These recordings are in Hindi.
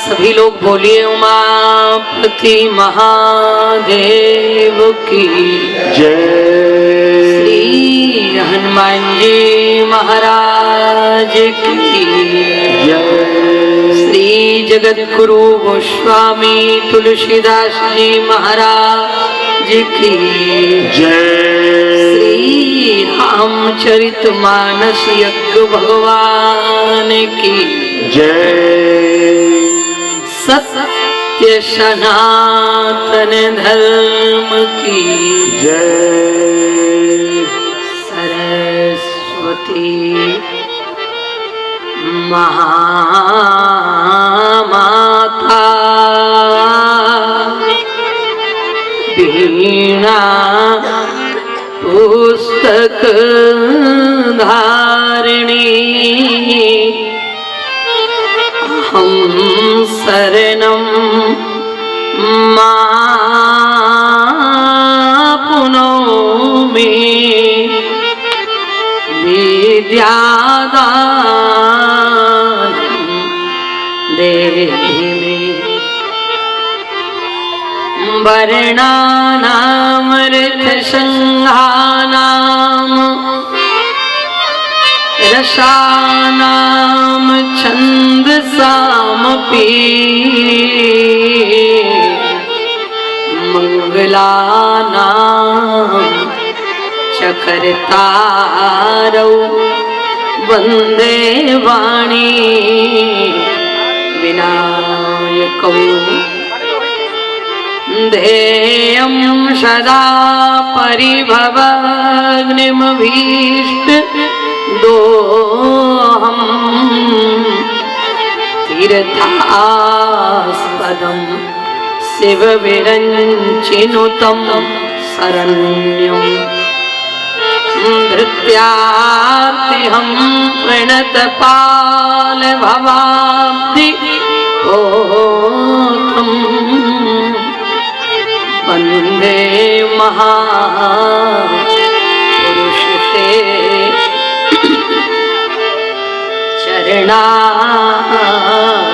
सभी लोग बोलिए उमापति महादेव की जय। श्री हनुमान जी महाराज की जय। श्री जगत गुरु गोस्वामी तुलसीदास जी महाराज की जय। श्री रामचरितमानस यज्ञ भगवान की जय। सत्य सनातन धर्म की जय। सरस्वती महामाता वीणा पुस्तक धारिणी हम शरणं मापुनोमि विद्यादानं देहि मे वर्णानामृतसंहानां रसानां छन्दसामपि मंगलानां चकर्तारौ वन्दे वाणी विनायकौ ध्येयं सदा परिभवग्निमभीष्ट दोहं तीर्थास्पदं शिवविरञ्चिनुतं शरण्यं धृत्यार्तिहं प्रणतपालभवाब्धि ओतं वन्दे महापुरुषे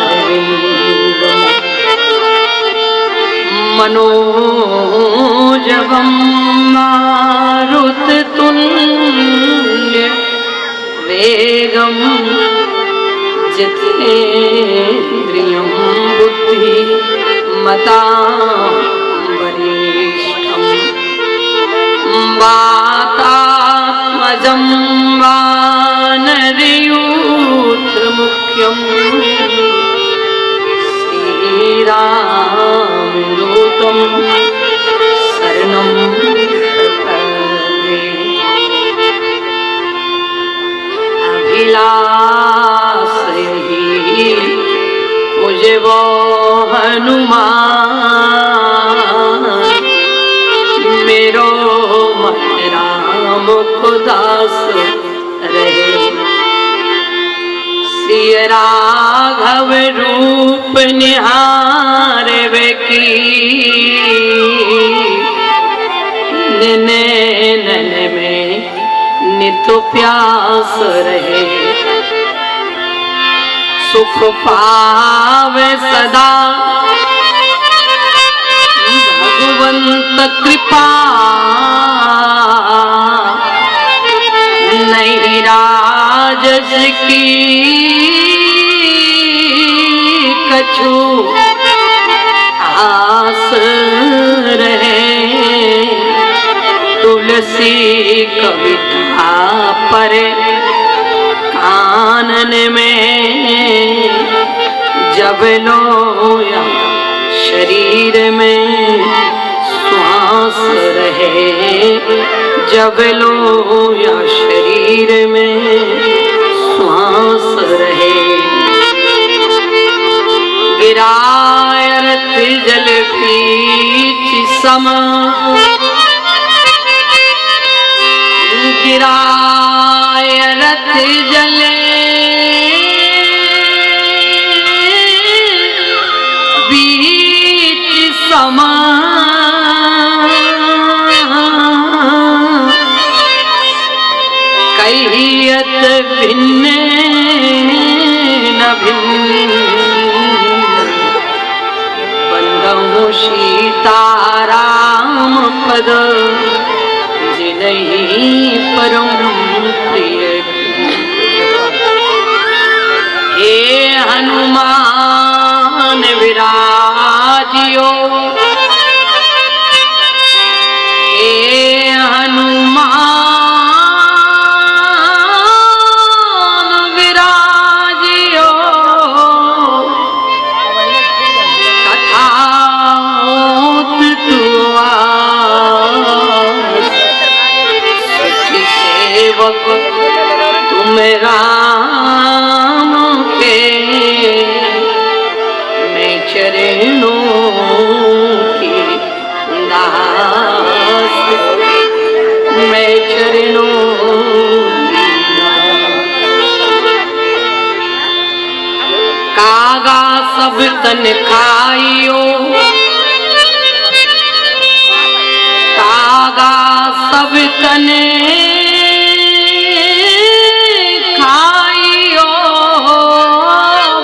चरणारविन्दं मनोजवं मारुततुल्य वेगं जितेन्द्रियं बुद्धिमतां वरिष्ठं वातात्मजं वानरयूथमुख्यं श्रीरामदूतं शरणं प्रपद्ये अभिलाषहि पूज्यो हनुमान मेरो मन राम को दास रहे सिय राघव रूप निहारवे की नैनन में नित प्यास रहे सुख पावे सदा भगवंत कृपा नहीं राजस की कछु आस रहे तुलसी कविता पर कानन में जब लोया शरीर में श्वास रहे जब लोया शरीर में श्वास रहे गिराय रथ जल पीछ सम गिराय रथ जल बीच समा कहियत भिन्न न भिन्न कहूँ सीताराम पद जिनहि परम प्रिय। हे हनुमान विराजियो, हे हनुमान विराजियो, कथा होत तुआस, सखी सेवक तुम राम के, मैं चरणों की दास, मैं चरणों की दास। कागा सब तन खाइयो, कागा सब तन खाइयो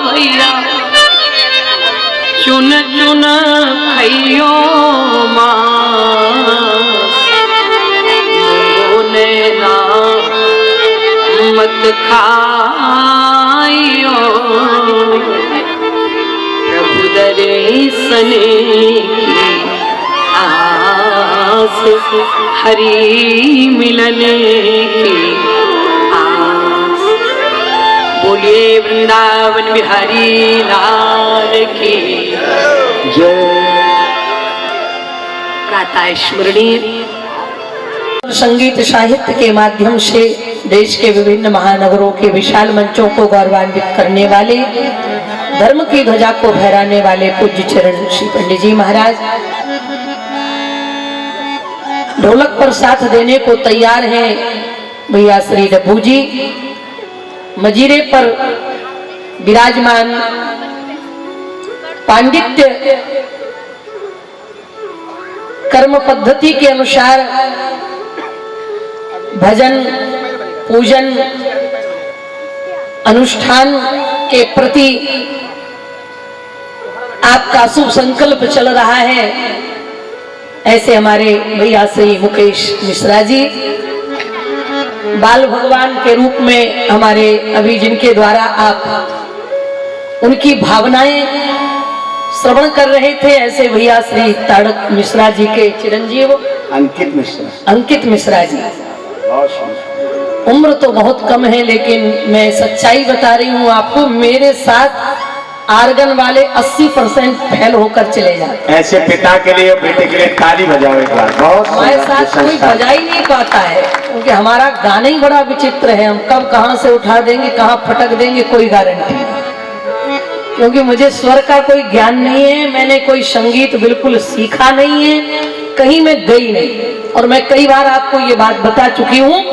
भैया, चुन चुन खइयो मांस, बोले ना मत खाइयो, प्रभु दर्शन की आस, हरि मिलने की आस। बोलिए वृंदावन बिहारी लाल की जय। प्रातः स्मरणीय संगीत साहित्य के माध्यम से देश के विभिन्न महानगरों के विशाल मंचों को गौरवान्वित करने वाले, धर्म की ध्वजा को फहराने वाले पूज्य चरण श्री पंडित जी महाराज ढोलक पर साथ देने को तैयार हैं भैया श्री डब्बू जी। मजीरे पर विराजमान पांडित्य कर्म पद्धति के अनुसार भजन पूजन अनुष्ठान के प्रति आपका शुभ संकल्प चल रहा है। ऐसे हमारे भैया श्री मुकेश मिश्रा जी बाल भगवान के रूप में हमारे अभी जिनके द्वारा आप उनकी भावनाएं श्रवण कर रहे थे, ऐसे भैया श्री ताड़क मिश्रा जी के चिरंजीव अंकित मिश्रा जी। उम्र तो बहुत कम है लेकिन मैं सच्चाई बता रही हूँ आपको, मेरे साथ आर्गन वाले 80% फेल होकर चले जाते। ऐसे पिता के लिए बेटे के लिए ताली बजाओ एक बार। बहुत हमारे साथ कोई बजा ही नहीं पाता है क्योंकि हमारा गाना ही बड़ा विचित्र है। हम कब कहाँ से उठा देंगे, कहाँ फटक देंगे, कोई गारंटी नहीं। क्योंकि मुझे स्वर का कोई ज्ञान नहीं है, मैंने कोई संगीत बिल्कुल सीखा नहीं है, कहीं मैं गई नहीं। और मैं कई बार आपको ये बात बता चुकी हूँ,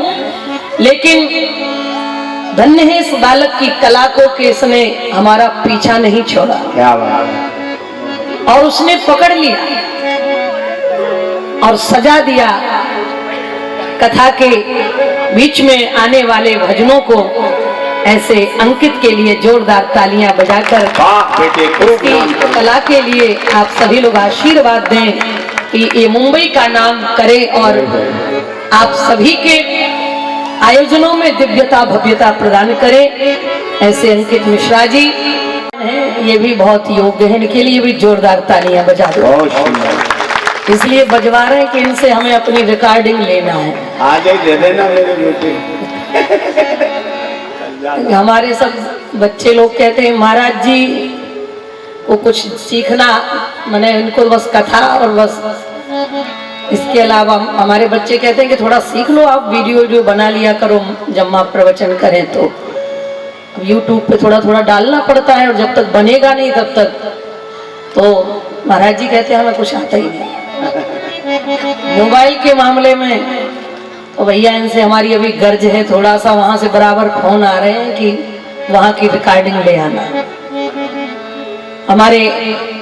लेकिन धन्य है इस बालक की कला को कि इसने हमारा पीछा नहीं छोड़ा। क्या बात। और उसने पकड़ लिया और सजा दिया। कथा के बीच में आने वाले भजनों को ऐसे अंकित के लिए जोरदार तालियां बजाकर उसकी कला के लिए आप सभी लोग आशीर्वाद दें कि ये मुंबई का नाम करे और आप सभी के आयोजनों में दिव्यता भव्यता प्रदान करे। ऐसे अंकित मिश्रा जी हैं, ये भी बहुत योग्य है, इनके लिए भी जोरदार तालियां बजा दो। इसलिए बजवा रहे हैं कि इनसे हमें अपनी रिकॉर्डिंग लेना है। आज ही दे देना मेरे बेटे। हमारे सब बच्चे लोग कहते हैं महाराज जी को कुछ सीखना, मैंने इनको बस कथा और बस इसके अलावा हमारे बच्चे कहते हैं कि थोड़ा सीख लो, आप वीडियो बना लिया करो जब आप प्रवचन करें तो। अब YouTube पे थोड़ा थोड़ा डालना पड़ता है और जब तक बनेगा नहीं तब तक तो महाराज जी कहते हैं हमें कुछ आता ही नहीं। मोबाइल के मामले में तो भैया इनसे हमारी अभी गर्ज है, थोड़ा सा वहां से बराबर फोन आ रहे हैं कि वहां की रिकॉर्डिंग ले आना। हमारे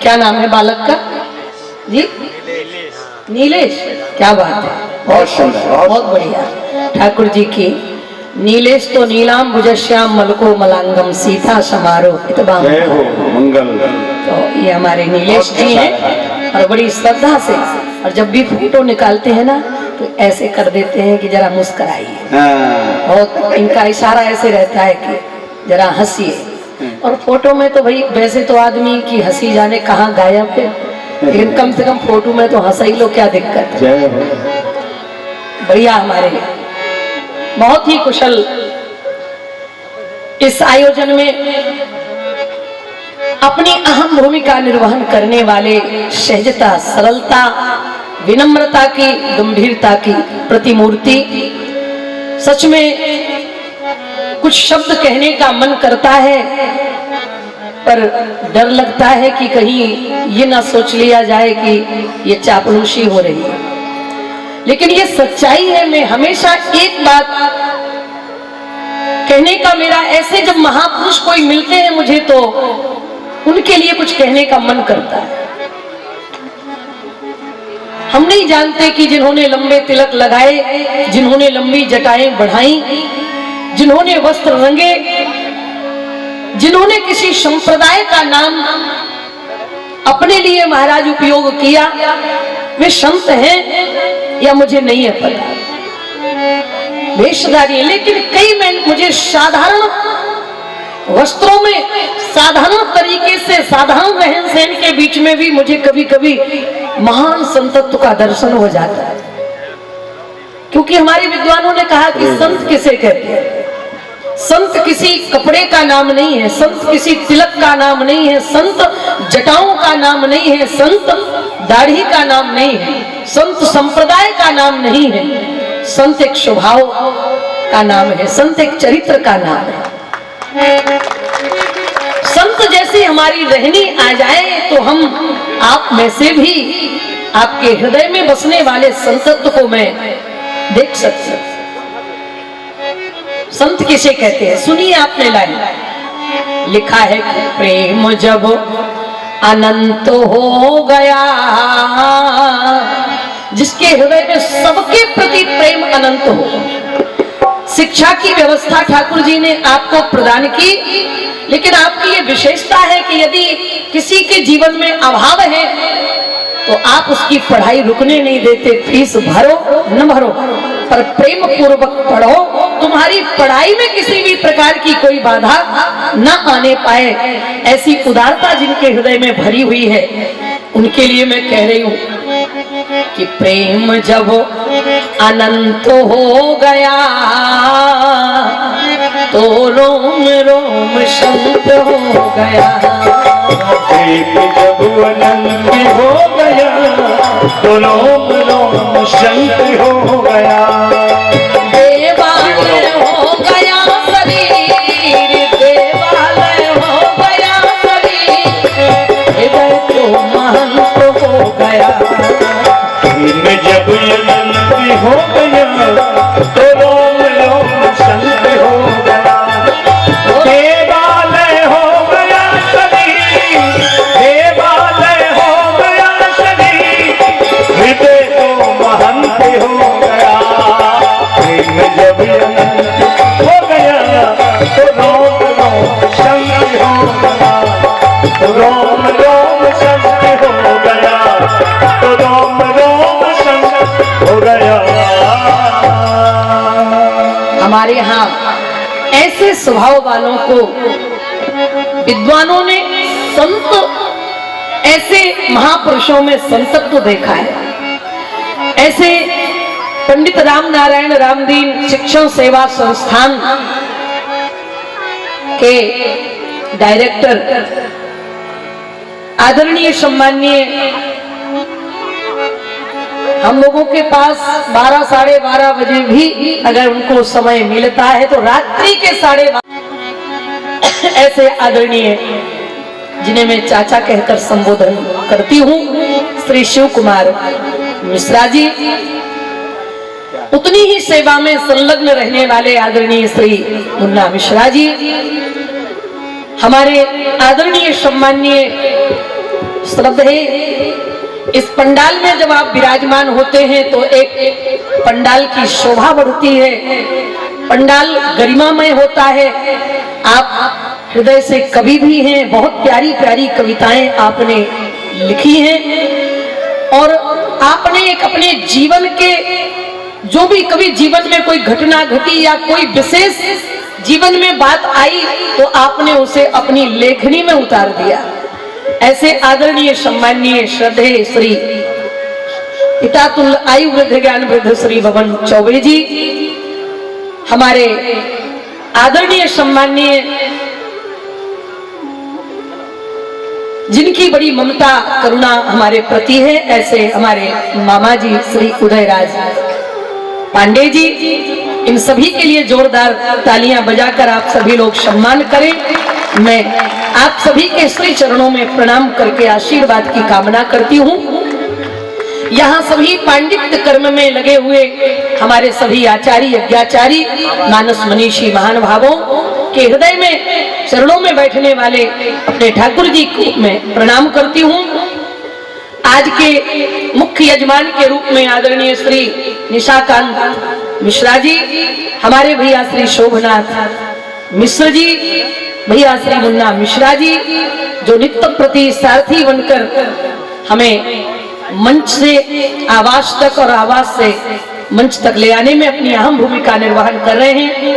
क्या नाम है बालक का जी? नीलेश। क्या बात है, बहुत बढ़िया। ठाकुर जी की नीलेश तो नीलाम भुजश्याम मलको मलांगम सीता समारोह इतबाम। जय हो मंगल। तो ये हमारे नीलेश जी हैं और बड़ी श्रद्धा से, और जब भी फोटो निकालते हैं ना तो ऐसे कर देते हैं कि जरा मुस्कुराइए। हाँ, बहुत इनका इशारा ऐसे रहता है कि जरा हंसिए। और फोटो में तो भाई वैसे तो आदमी की हंसी जाने कहाँ गायब है, लेकिन कम से कम फोटो में तो हंसा ही लो, क्या दिक्कत है। जय हो। बढ़िया, हमारे बहुत ही कुशल इस आयोजन में अपनी अहम भूमिका निर्वहन करने वाले सहजता, सरलता, विनम्रता की, गंभीरता की प्रतिमूर्ति। सच में कुछ शब्द कहने का मन करता है, पर डर लगता है कि कहीं ये ना सोच लिया जाए कि ये चापलूसी हो रही है। लेकिन ये सच्चाई है। मैं हमेशा एक बात कहने का मेरा, ऐसे जब महापुरुष कोई मिलते हैं मुझे तो उनके लिए कुछ कहने का मन करता है। हम नहीं जानते कि जिन्होंने लंबे तिलक लगाए, जिन्होंने लंबी जटाएं बढ़ाई, जिन्होंने वस्त्र रंगे, जिन्होंने किसी संप्रदाय का नाम अपने लिए महाराज उपयोग किया, वे संत हैं या मुझे नहीं है पता, वेशधारी। लेकिन कई मुझे साधारण वस्त्रों में, साधारण तरीके से, साधारण रहन सहन के बीच में भी मुझे कभी कभी महान संतत्व का दर्शन हो जाता है। क्योंकि हमारे विद्वानों ने कहा कि संत किसे कहते हैं। संत किसी कपड़े का नाम नहीं है, संत किसी तिलक का नाम नहीं है, संत जटाओं का नाम नहीं है, संत दाढ़ी का नाम नहीं है, संत संप्रदाय का नाम नहीं है। संत एक स्वभाव का नाम है, संत एक चरित्र का नाम है। संत जैसी हमारी रहनी आ जाए तो हम आप में से भी आपके हृदय में बसने वाले संतत्व को मैं देख सकती हूं। संत किसे कहते हैं, सुनिए आपने लाइन लिखा है कि प्रेम जब अनंत हो गया, जिसके हृदय में सबके प्रति प्रेम अनंत हो। शिक्षा की व्यवस्था ठाकुर जी ने आपको प्रदान की, लेकिन आपकी ये विशेषता है कि यदि किसी के जीवन में अभाव है तो आप उसकी पढ़ाई रुकने नहीं देते। फीस भरो न भरो, पर प्रेम पूर्वक पढ़ो, तुम्हारी पढ़ाई में किसी भी प्रकार की कोई बाधा न आने पाए। ऐसी उदारता जिनके हृदय में भरी हुई है, उनके लिए मैं कह रही हूं कि प्रेम जब अनंत हो गया तो रोम रोम संत हो गया। प्रेम जब अनंत हो गया तो रोम रोम संत हो गया। देवालय हो गया शरीर, देवालय हो गया शरीर, हृदय तो महंत हो गया। प्रेम जब अनंत हो गया तो रोम रोम संत हो गया। देवालय हो गया शरीर, देवालय हो गया शरीर, हृदय तो महंत हो गया। प्रेम जब अनंत हो गया तो रोम रोम संत हो गया। तो रोम रोम संत हो गया, तो रोम रोम संत हो गया। हमारे यहाँ ऐसे स्वभाव वालों को विद्वानों ने संत, ऐसे महापुरुषों में संतत्व देखा है। ऐसे पंडित राम नारायण रामदीन शिक्षण सेवा संस्थान के डायरेक्टर आदरणीय सम्माननीय, हम लोगों के पास 12 साढ़े 12 बजे भी अगर उनको समय मिलता है तो रात्रि के 12:30 ऐसे आदरणीय, जिन्हें मैं चाचा कहकर संबोधन करती हूँ, श्री शिव कुमार मिश्रा जी, उतनी ही सेवा में संलग्न रहने वाले आदरणीय श्री मुन्ना मिश्रा जी, हमारे आदरणीय सम्माननीय श्रद्धेय, इस पंडाल में जब आप विराजमान होते हैं तो एक पंडाल की शोभा बढ़ती है। पंडाल गरिमामय होता है। आप हृदय से कवि भी हैं, बहुत प्यारी प्यारी कविताएं आपने लिखी हैं और आपने एक अपने जीवन के जो भी कभी जीवन में कोई घटना घटी या कोई विशेष जीवन में बात आई तो आपने उसे अपनी लेखनी में उतार दिया। ऐसे आदरणीय सम्माननीय श्रद्धेय श्री पितातुल्य आयु वृद्ध ज्ञान वृद्ध श्री भवन चौबे जी, हमारे आदरणीय सम्माननीय जिनकी बड़ी ममता करुणा हमारे प्रति है, ऐसे हमारे मामा जी श्री उदयराज पांडे जी, इन सभी के लिए जोरदार तालियां बजाकर आप सभी लोग सम्मान करें। मैं आप सभी के श्री चरणों में प्रणाम करके आशीर्वाद की कामना करती हूँ। यहाँ सभी पांडित्य कर्म में लगे हुए हमारे सभी आचार्य यज्ञाचारी मानस मनीषी महानुभावों के हृदय में चरणों में बैठने वाले अपने ठाकुर जी को मैं प्रणाम करती हूँ। आज के मुख्य यजमान के रूप में आदरणीय श्री निशाकांत मिश्रा जी, हमारे भैया श्री शोभनाथ मिश्र जी, भैया श्री मुन्ना मिश्रा जी, जो नित्य प्रति सारथी बनकर हमें मंच से आवास तक और आवास से मंच तक ले आने में अपनी अहम भूमिका निर्वहन कर रहे हैं।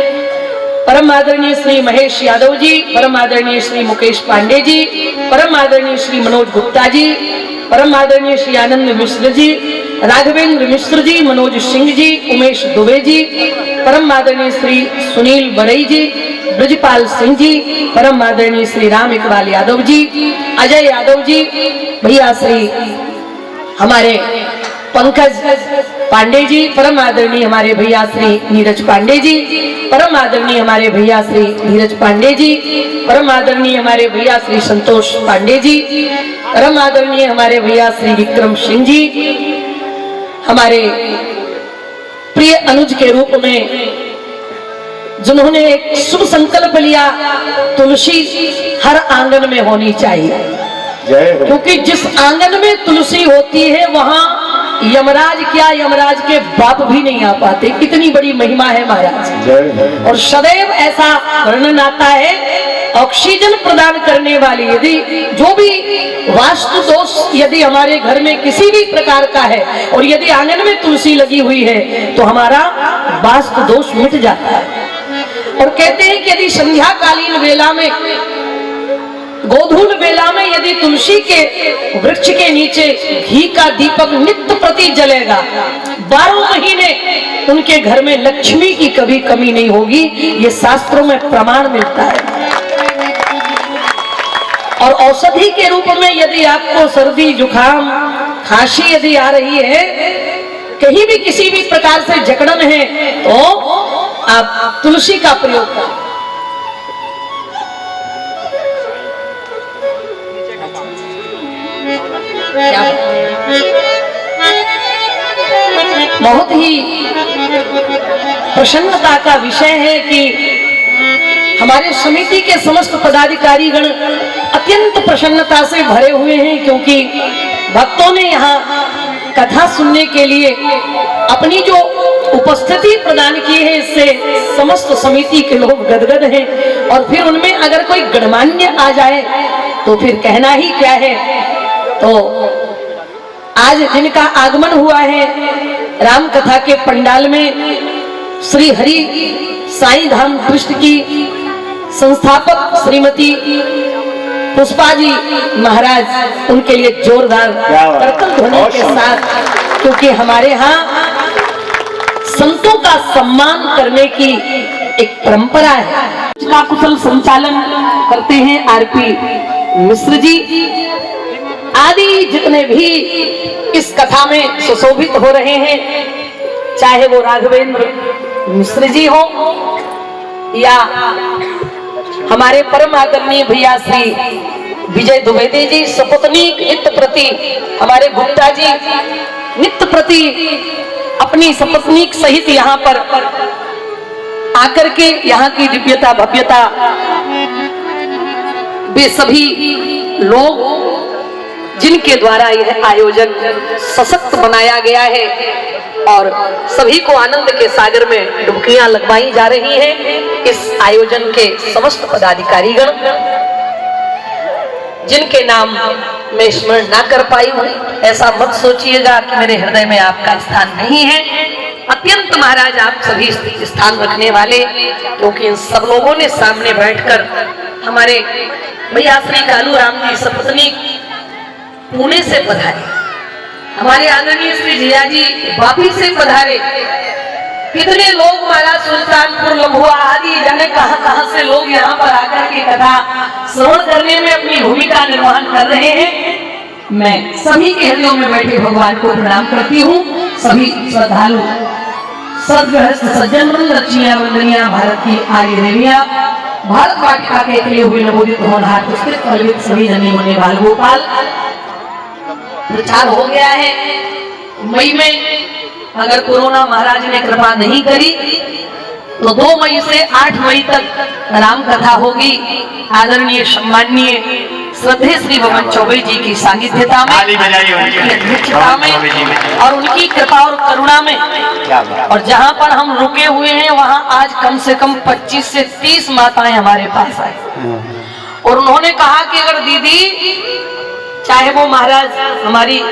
परम आदरणीय श्री महेश यादव जी, परम आदरणीय श्री मुकेश पांडे जी, परम आदरणीय श्री मनोज गुप्ता जी, परम आदरणीय श्री आनंद मिश्र जी, राघवेंद्र मिश्र जी, मनोज सिंह जी, उमेश दुबे जी, परम आदरणीय श्री सुनील बड़ई जी, ब्रजपाल सिंह जी, परम आदरणीय श्री राम इकबाल यादव जी, अजय यादव जी, भैया श्री हमारे पंकज पांडे जी, परम आदरणीय हमारे भैया श्री नीरज पांडे जी, परम आदरणीय हमारे भैया श्री धीरज पांडे जी, परम आदरणीय हमारे भैया श्री संतोष पांडे जी, परम आदरणीय हमारे भैया श्री विक्रम सिंह जी, हमारे प्रिय अनुज के रूप में जिन्होंने एक शुभ संकल्प लिया, तुलसी हर आंगन में होनी चाहिए, क्योंकि जिस आंगन में तुलसी होती है वहां यमराज क्या, यमराज के बाप भी नहीं आ पाते। कितनी बड़ी महिमा है महाराज। और सदैव ऐसा वर्णन आता है, ऑक्सीजन प्रदान करने वाली यदि जो भी वास्तु दोष यदि हमारे घर में किसी भी प्रकार का है और यदि आंगन में तुलसी लगी हुई है तो हमारा वास्तु दोष मिट जाता है। और कहते हैं कि यदि संध्या कालीन वेला में, गोधूल बेला में यदि तुलसी के वृक्ष के नीचे घी का दीपक नित्य प्रति जलेगा, 12 महीने उनके घर में लक्ष्मी की कभी कमी नहीं होगी। ये शास्त्रों में प्रमाण मिलता है। और औषधि के रूप में यदि आपको सर्दी जुखाम खांसी यदि आ रही है, कहीं भी किसी भी प्रकार से जकड़न है, तो आप तुलसी का प्रयोग करें। बहुत ही प्रसन्नता का विषय है कि हमारे समिति के समस्त पदाधिकारीगण अत्यंत प्रसन्नता से भरे हुए हैं, क्योंकि भक्तों ने यहाँ कथा सुनने के लिए अपनी जो उपस्थिति प्रदान की है, इससे समस्त समिति के लोग गदगद हैं। और फिर उनमें अगर कोई गणमान्य आ जाए तो फिर कहना ही क्या है। तो आज जिनका आगमन हुआ है राम कथा के पंडाल में, श्री हरि साईं धाम ट्रस्ट की संस्थापक श्रीमती पुष्पा जी महाराज, उनके लिए जोरदार कर्तन ध्वनि के साथ, क्योंकि हमारे यहाँ संतों का सम्मान करने की एक परंपरा है। इसका कुशल संचालन करते हैं आरपी मिश्र जी आदि जितने भी इस कथा में सुशोभित हो रहे हैं, चाहे वो राघवेंद्र मिश्र जी हो या हमारे परम आदरणीय भैया श्री विजय द्विवेदी जी, सपत्नीक नित्य प्रति हमारे गुप्ता जी नित्य प्रति अपनी सपत्नीक सहित यहाँ पर आकर के यहाँ की दिव्यता भव्यता वे सभी लोग जिनके द्वारा यह आयोजन सशक्त बनाया गया है, और सभी को आनंद के सागर में डुबकियां लगवाई जा रही हैं। इस आयोजन के समस्त पदाधिकारीगण जिनके नाम मैं स्मरण ना कर पाई हूँ, ऐसा मत सोचिएगा कि मेरे हृदय में आपका स्थान नहीं है। अत्यंत महाराज आप सभी स्थान रखने वाले, क्योंकि इन सब लोगों ने सामने बैठकर हमारे भैया श्री कालू राम जी सपत्नी पुणे से पधारे, हमारे आदरणीय श्री जिया जी वापी से पधारे, कितने लोग महाराज सुल्तानपुर लम्बुआ आदि जाने कहां से लोग यहाँ पर आकर के कथा श्रवण करने में अपनी भूमिका निर्वहन कर रहे हैं। मैं सभी के हृदयों में बैठे भगवान को प्रणाम करती हूँ। सभी श्रद्धालु सदगृहस्थ सज्जन वृंद, रचिया वंदनिया, भारत की आर्य देविया, भारत वाटिका के लिए हुए नवोदित होनहार पुस्तक कलवित सभी नन्ही मुन्ने बाल गोपाल। प्रचार हो गया है। मई में अगर कोरोना महाराज ने कृपा नहीं करी तो 2 मई से 8 मई तक राम कथा होगी। आदरणीय सम्माननीय श्रद्धेय श्री भवन चौबे जी की सानिध्यता में, अध्यक्षता में और उनकी कृपा और करुणा में, और जहां पर हम रुके हुए हैं वहां आज कम से कम 25 से 30 माताएं हमारे पास आई और उन्होंने कहा कि अगर दीदी चाहे वो महाराज हमारी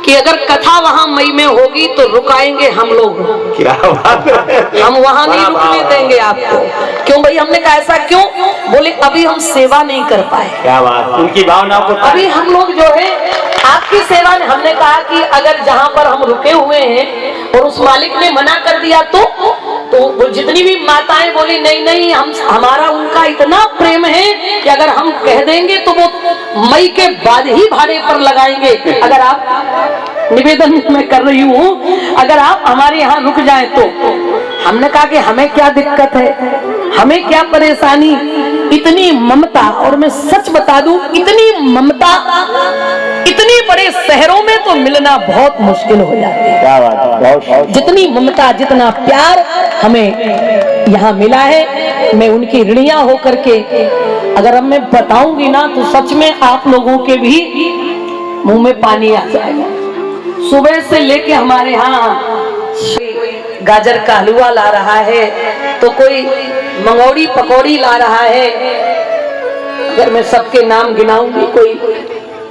कि अगर कथा वहां मई में होगी तो रुकाएंगे हम लोग, क्या बात है? हम वहां नहीं रुकने देंगे आपको। क्यों भाई? हमने कहा ऐसा क्यों? बोले अभी हम सेवा नहीं कर पाए। क्या बात, उनकी भावनाओं को अभी हम लोग जो है आपकी सेवा ने, हमने कहा कि अगर जहां पर हम रुके हुए हैं और उस मालिक ने मना कर दिया तो वो जितनी भी माताएं बोली नहीं नहीं, हमारा उनका इतना प्रेम है कि अगर हम कह देंगे तो वो मई के बाद ही भाड़े पर लगाएंगे। अगर आप निवेदन मैं कर रही हूँ, अगर आप हमारे यहाँ रुक जाएं तो। हमने कहा कि हमें क्या दिक्कत है, हमें क्या परेशानी, इतनी ममता। और मैं सच बता दूं, इतनी ममता इतनी बड़े शहरों में तो मिलना बहुत मुश्किल हो जाती है। क्या बात है? जितनी ममता, जितना प्यार हमें यहाँ मिला है, मैं उनकी ऋणिया होकर के अगर अब मैं बताऊंगी ना तो सच में आप लोगों के भी मुंह में पानी आ जाएगा। सुबह से लेके हमारे यहाँ गाजर का हलवा ला रहा है तो कोई मंगौड़ी पकौड़ी ला रहा है, अगर मैं सबके नाम गिनाऊंगी, कोई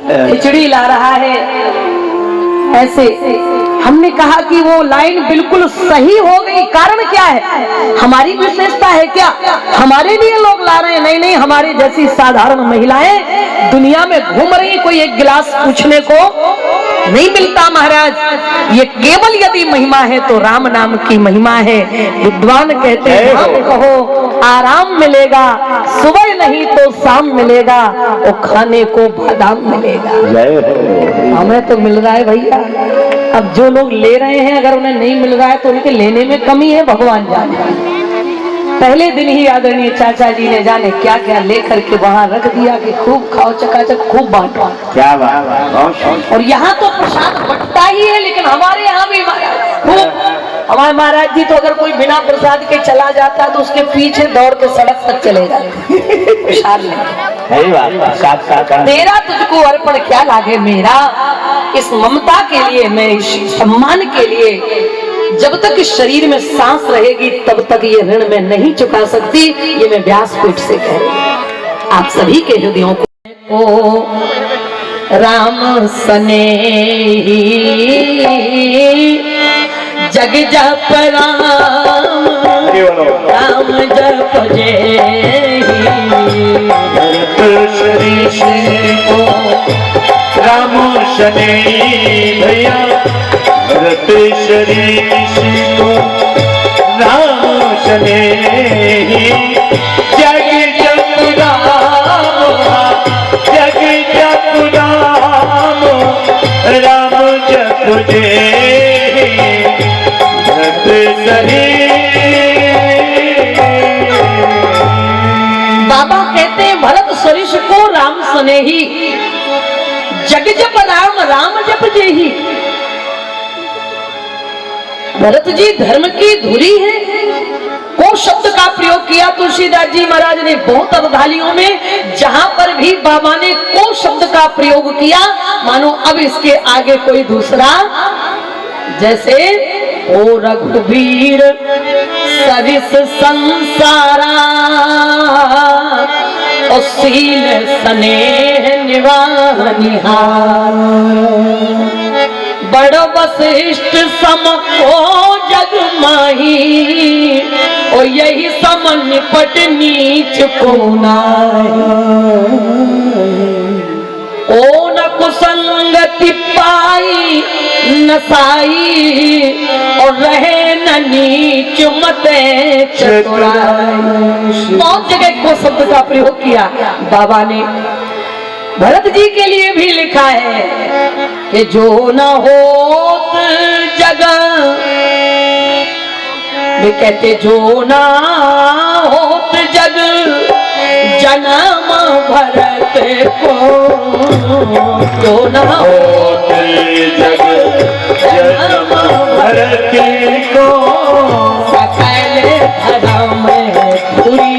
खिचड़ी ला रहा है। ऐसे हमने कहा कि वो लाइन बिल्कुल सही हो गई। कारण क्या है? हमारी विशेषता है क्या? हमारे लिए लोग ला रहे हैं? नहीं नहीं, हमारी जैसी साधारण महिलाएं दुनिया में घूम रही, कोई एक गिलास पूछने को नहीं मिलता महाराज। ये केवल यदि महिमा है तो राम नाम की महिमा है। विद्वान कहते हैं हम कहो आराम मिलेगा, सुबह नहीं तो शाम मिलेगा, वो खाने को बादाम मिलेगा। हमें तो मिल रहा है भैया। अब जो लोग ले रहे हैं अगर उन्हें नहीं मिल रहा है तो उनके लेने में कमी है, भगवान जाने। पहले दिन ही आदरणीय चाचा जी ने जाने क्या क्या लेकर के वहां रख दिया कि खूब खाओ, चकाचक खूब बांटो। क्या बात। और यहाँ तो प्रसाद बंटता ही है, लेकिन हमारे यहाँ भी खूब। हमारे महाराज जी तो अगर कोई बिना प्रसाद के चला जाता है तो उसके पीछे दौड़ के सड़क तक चले जाते। तेरा तुझको अर्पण क्या लागे मेरा। इस ममता के लिए, मैं इस सम्मान के लिए जब तक इस शरीर में सांस रहेगी तब तक ये ऋण मैं नहीं चुका सकती। ये मैं व्यासपीठ से कह रही हूँ आप सभी के हृदयों को। राम स्नेही जग जप राम, राम जप जय राम स्नेही भैया भरत शरीष को राम स्नेही जग जप राम, जग जप राम, राम जप जय भरत शरीष। बाबा कहते हैं भरत शरीष को राम स्नेही जग जप राम, राम जप जेहि। भरत जी धर्म की धुरी है। को शब्द का प्रयोग किया तुलसीदास जी महाराज ने बहुत अवधालियों में। जहां पर भी बाबा ने को शब्द का प्रयोग किया मानो अब इसके आगे कोई दूसरा जैसे ओ रघुवीर सरिस संसारा और सील स्नेह निवानिहार बड़ वशिष्ठ सम को जग माही और यही सम निपट नीच को ओ न कुसंगति पाई नसाई और रहे न नीच मते चतुराई। बहुत जगह को शब्द का प्रयोग किया बाबा ने। भरत जी के लिए भी लिखा है कि जो न होत जगह, वे कहते जो न होत जग जन्म भरत को, जो न होत जग जन्म भरत को, सकल धर्म धुरी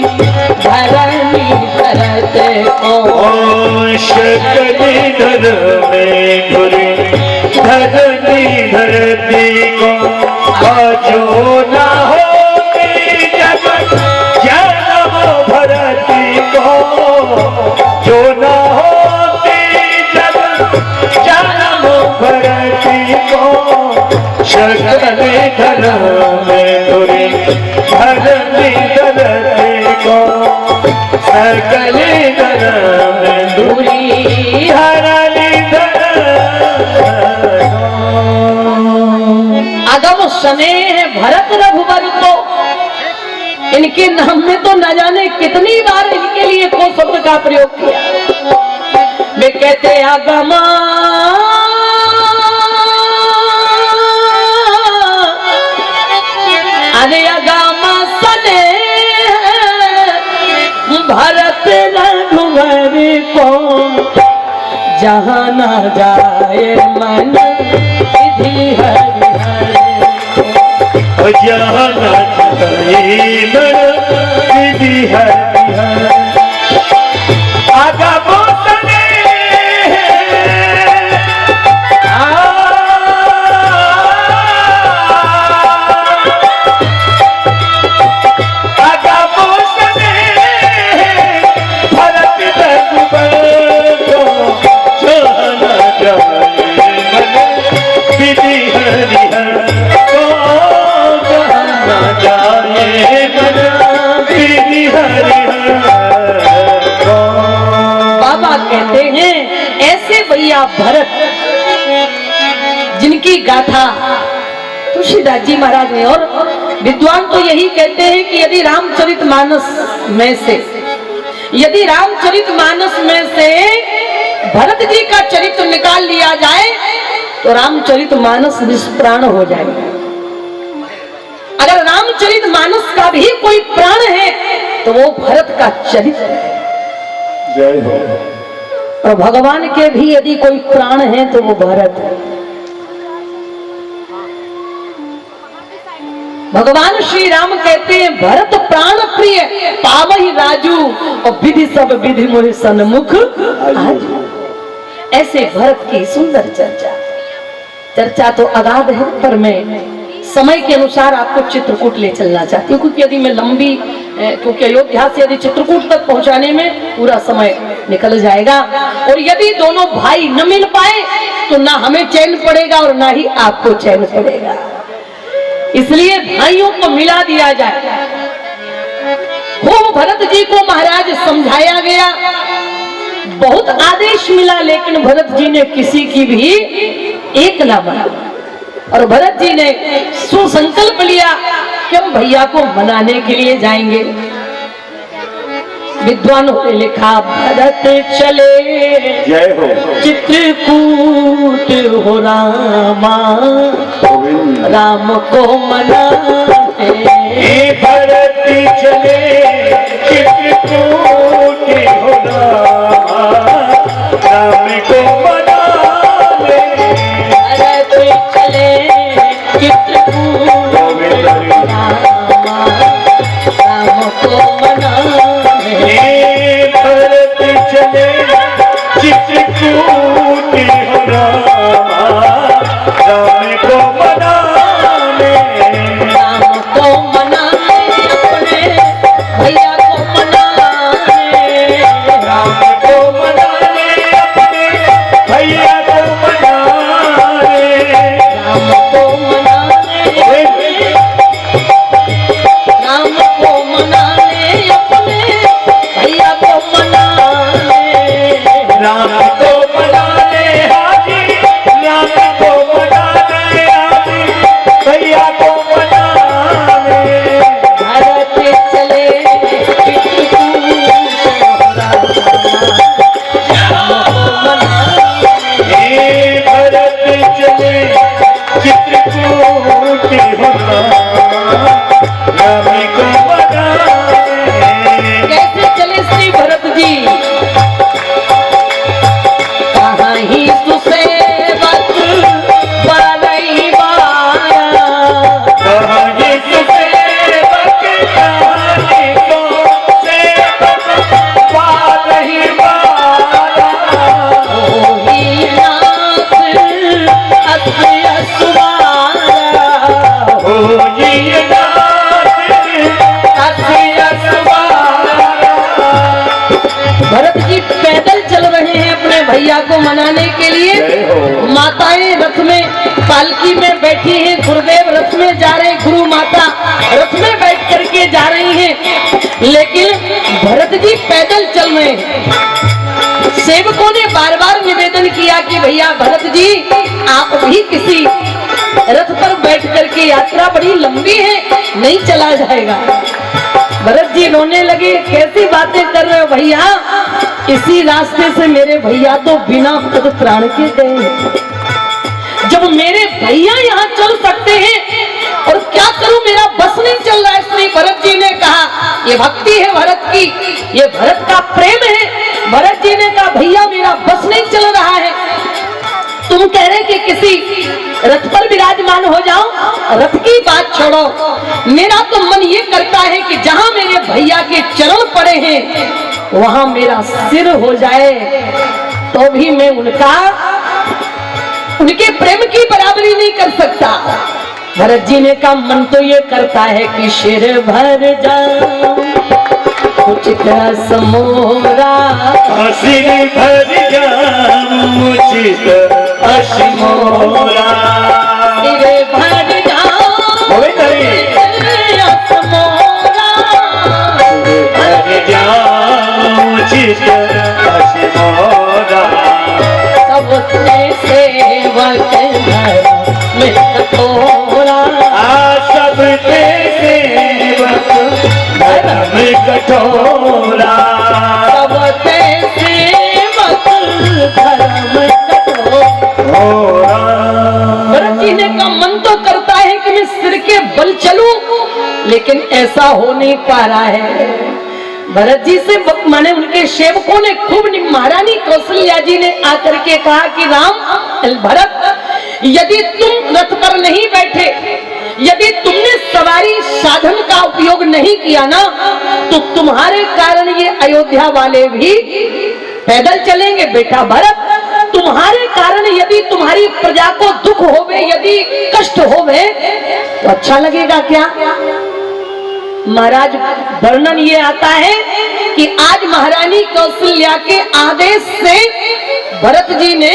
धरणी भरत को, सकल धर्म धुरी धरणी धरती को, जो न होती जग जन्म भरती को, जो न होती जग जन्म भरती को, सकल धर्म धुरी धरणी धरती को, सकल धर्म धुरी धरणी अगम स्नेह भरत रघुबर को, इनके नाम में तो न जाने कितनी बार इनके लिए को शब्द का प्रयोग किया। वे कहते अगम अरे अगम स्नेह भरत रघुबर को, जहाँ न जाए मन विधि हरि जहाँ विधि हरि अगम स्नेह अगम स्नेह भरत रघुबर को, जहाँ न जाए मन विधि हरि बाबा कहते हैं ऐसे भैया भरत जिनकी गाथा तुलसीदास जी महाराज ने, और विद्वान तो यही कहते हैं कि यदि रामचरितमानस में से, यदि रामचरितमानस में से भरत जी का चरित्र निकाल लिया जाए तो रामचरितमानस निष्प्राण हो जाएगा। अगर रामचरितमानस का भी कोई प्राण है तो वो भरत का चरित्र है। जय हो। और भगवान के भी यदि कोई प्राण है तो वो भरत है। भगवान श्री राम कहते हैं भरत प्राण प्रिय पावहि राजू और विधि सब विधि मोहि सन्मुख आजू। ऐसे भरत की सुंदर चर्चा तो अगाध है, पर मैं समय के अनुसार आपको चित्रकूट ले चलना चाहती हूँ, क्योंकि यदि मैं लंबी क्योंकि अयोध्या से यदि चित्रकूट तक पहुंचाने में पूरा समय निकल जाएगा, और यदि दोनों भाई न मिल पाए तो ना हमें चैन पड़ेगा और ना ही आपको चैन पड़ेगा। इसलिए भाइयों को मिला दिया जाए। खूब भरत जी को महाराज समझाया गया, बहुत आदेश मिला, लेकिन भरत जी ने किसी की भी एक ना माना। और भरत जी ने सुसंकल्प लिया कि हम भैया को मनाने के लिए जाएंगे। विद्वानों ने लिखा भरत चले जय हो चित्रकूट हो रामा, राम को मनाने भरत चले चित्रकूट हो रामा, राम को मनाने। भरत चले चित्रकूट रामा, राम को मनाने। भरत चले चित्रकूट हो रामा, राम को मनाने। राम को मनाने हाजी, राम को मनाने हाजी, भैया को मनाने। भरत चले भरत चले चित्रकूट होना, राम को मनाने। कैसे चले श्री भरत जी? कहाँ ही सुसेवक बारही बारा, कहाँ ये सुसेवक, कहाँ ये सुसेवक, बारही बारा। ओही नाथ अस्य सुवारा, हो ये नाथ अस्य सुवारा। भरत जी पैदल चल रहे हैं अपने भैया को मनाने के लिए। जय हो। माताएं रथ में पालकी में बैठी हैं, गुरुदेव रथ में जा रहे हैं, गुरु माता रथ में बैठ करके जा रही हैं, लेकिन भरत जी पैदल चल रहे हैं। सेवकों ने बार बार निवेदन किया कि भैया भरत जी आप भी किसी रथ पर बैठ करके, यात्रा बड़ी लंबी है, नहीं चला जाएगा। भरत जी रोने लगे, कैसी बातें कर रहे हो भैया, इसी रास्ते से मेरे भैया तो बिना पद प्राण के गए। जब मेरे भैया यहाँ चल सकते हैं और क्या करूं, मेरा बस नहीं चल रहा है। श्री भरत जी ने कहा, ये भक्ति है भरत की, ये भरत का प्रेम है। भरत जी ने कहा भैया मेरा बस नहीं चल रहा है, तुम कह रहे कि किसी रथ पर विराजमान हो जाओ, रथ की बात छोड़ो, मेरा तो मन ये करता है कि जहां मेरे भैया के चरण पड़े हैं वहां मेरा सिर हो जाए, तो भी मैं उनके प्रेम की बराबरी नहीं कर सकता। भरत जी ने कहा मन तो ये करता है कि सिर भर जाऊं कुछ रस मोरा, सिर भर जाऊं चित रस मोरा। सिर भर जाऊं होवे नहीं। रस मोरा, भर जाऊं चित रस मोरा। सबके सेवक घर में कठोरा, सबके सेवक धर्म कठोरा। सबके सेवक धर्म कठोरा। भरत जी ने कहा मन तो करता है कि मैं सिर के बल चलूं, लेकिन ऐसा हो नहीं पा रहा है। भरत जी से माने उनके सेवकों ने खूब, महारानी कौशल्या जी ने आकर के कहा कि राम भरत, यदि तुम रथ पर नहीं बैठे, यदि तुमने सवारी साधन का उपयोग नहीं किया ना, तो तुम्हारे कारण ये अयोध्या वाले भी पैदल चलेंगे। बेटा भरत, तुम्हारे कारण यदि तुम्हारी प्रजा को दुख होवे, यदि कष्ट होवे, तो अच्छा लगेगा क्या? महाराज वर्णन ये आता है कि आज महारानी कौशल्या के आदेश से भरत जी ने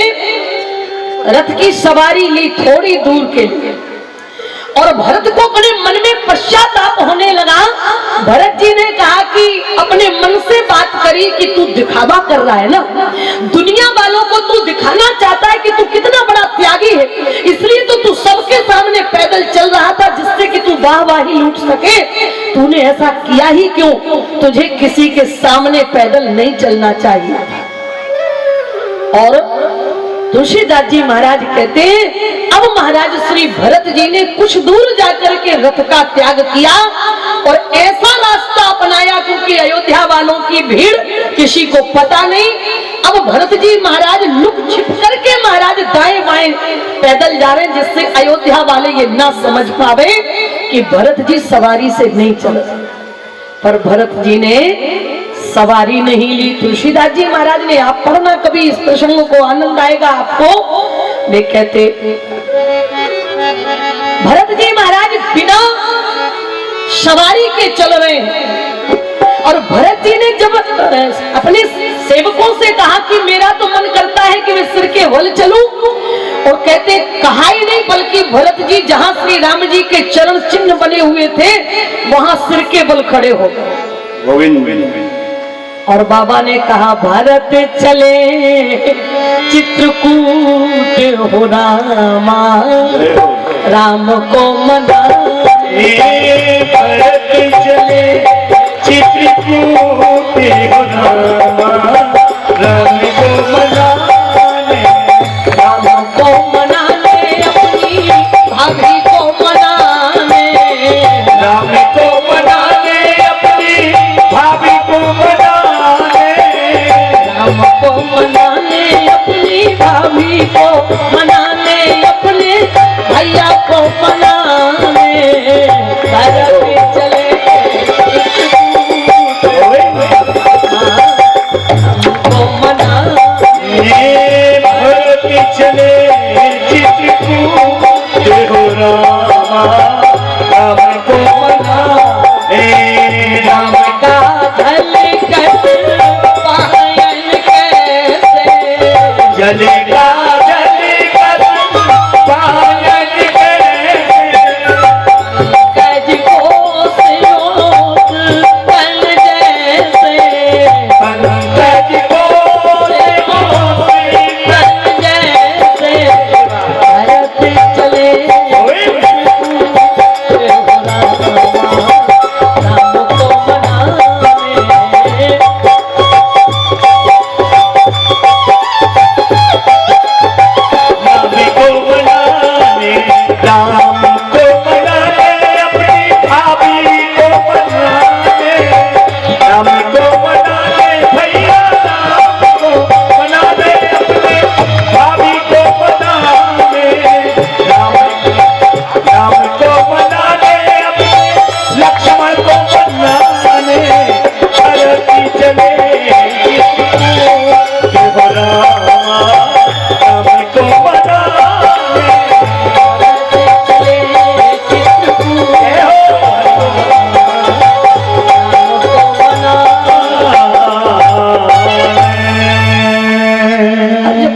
रथ की सवारी ली थोड़ी दूर के लिए, और भरत को अपने मन में पश्चाताप होने लगा। भरत जी ने कहा कि अपने मन से बात करी कि तू दिखावा कर रहा है ना, दुनिया वालों को तू दिखाना चाहता है कि तू कितना बड़ा त्यागी है, इसलिए तो तू सबके सामने पैदल चल रहा था जिससे कि तू वाहवाही लूट सके। तूने ऐसा किया ही क्यों? तुझे किसी के सामने पैदल नहीं चलना चाहिए। और तुलसीदास जी महाराज कहते हैं, अब महाराज श्री भरत जी ने कुछ दूर जाकर के रथ का त्याग किया और ऐसा रास्ता अपनाया, क्योंकि अयोध्या वालों की भीड़ किसी को पता नहीं। अब भरत जी महाराज लुक छिप करके महाराज दाएं बाएं पैदल जा रहे हैं, जिससे अयोध्या वाले ये ना समझ पावे कि भरत जी सवारी से नहीं चले। पर भरत जी ने सवारी नहीं ली। तुलसीदास जी महाराज ने, आप पढ़ना कभी इस प्रसंग को, आनंद आएगा आपको। वे कहते, भरत जी महाराज बिना सवारी के चल रहे हैं, और भरत जी ने जब अपने सेवकों से कहा कि मेरा तो मन करता है कि मैं सिर के बल चलूं, और कहते कहा ही नहीं, बल्कि भरत जी जहां श्री राम जी के चरण चिन्ह बने हुए थे वहां सिर के बल खड़े हो गए। गोविंद। और बाबा ने कहा भारत चले चित्रकूट हो रामा, राम को मना भरत चले चित्रकूट हो रामा, राम को मनाने, राम को मनाने अपनी भाभी को मनाने, राम को मनाने अपनी भाभी को मनाने, राम को मनाने अपनी भाभी को मनाने, अपने भैया को मनाने भारत चले हमको मनाने। भरत चले चित्रकूट हो रामा, राम को मनाने, राम का धलकत पायल कैसे, जलेगा जलेगा पायल कज को सिरोस कल जैसे, पंकज को कल जैसे भारत चले राम को मनाने। राम को मनाने, राम को मनाने अपनी भाभी को मनाने, राम को मनाने भैया, राम को मनाने अपने भाभी को मनाने, राम को मनाने अपने लक्ष्मण को मनाने, भरत चले चित्रकूट हो रामा, राम को मनाने, चले चित्रकूट को मनाने।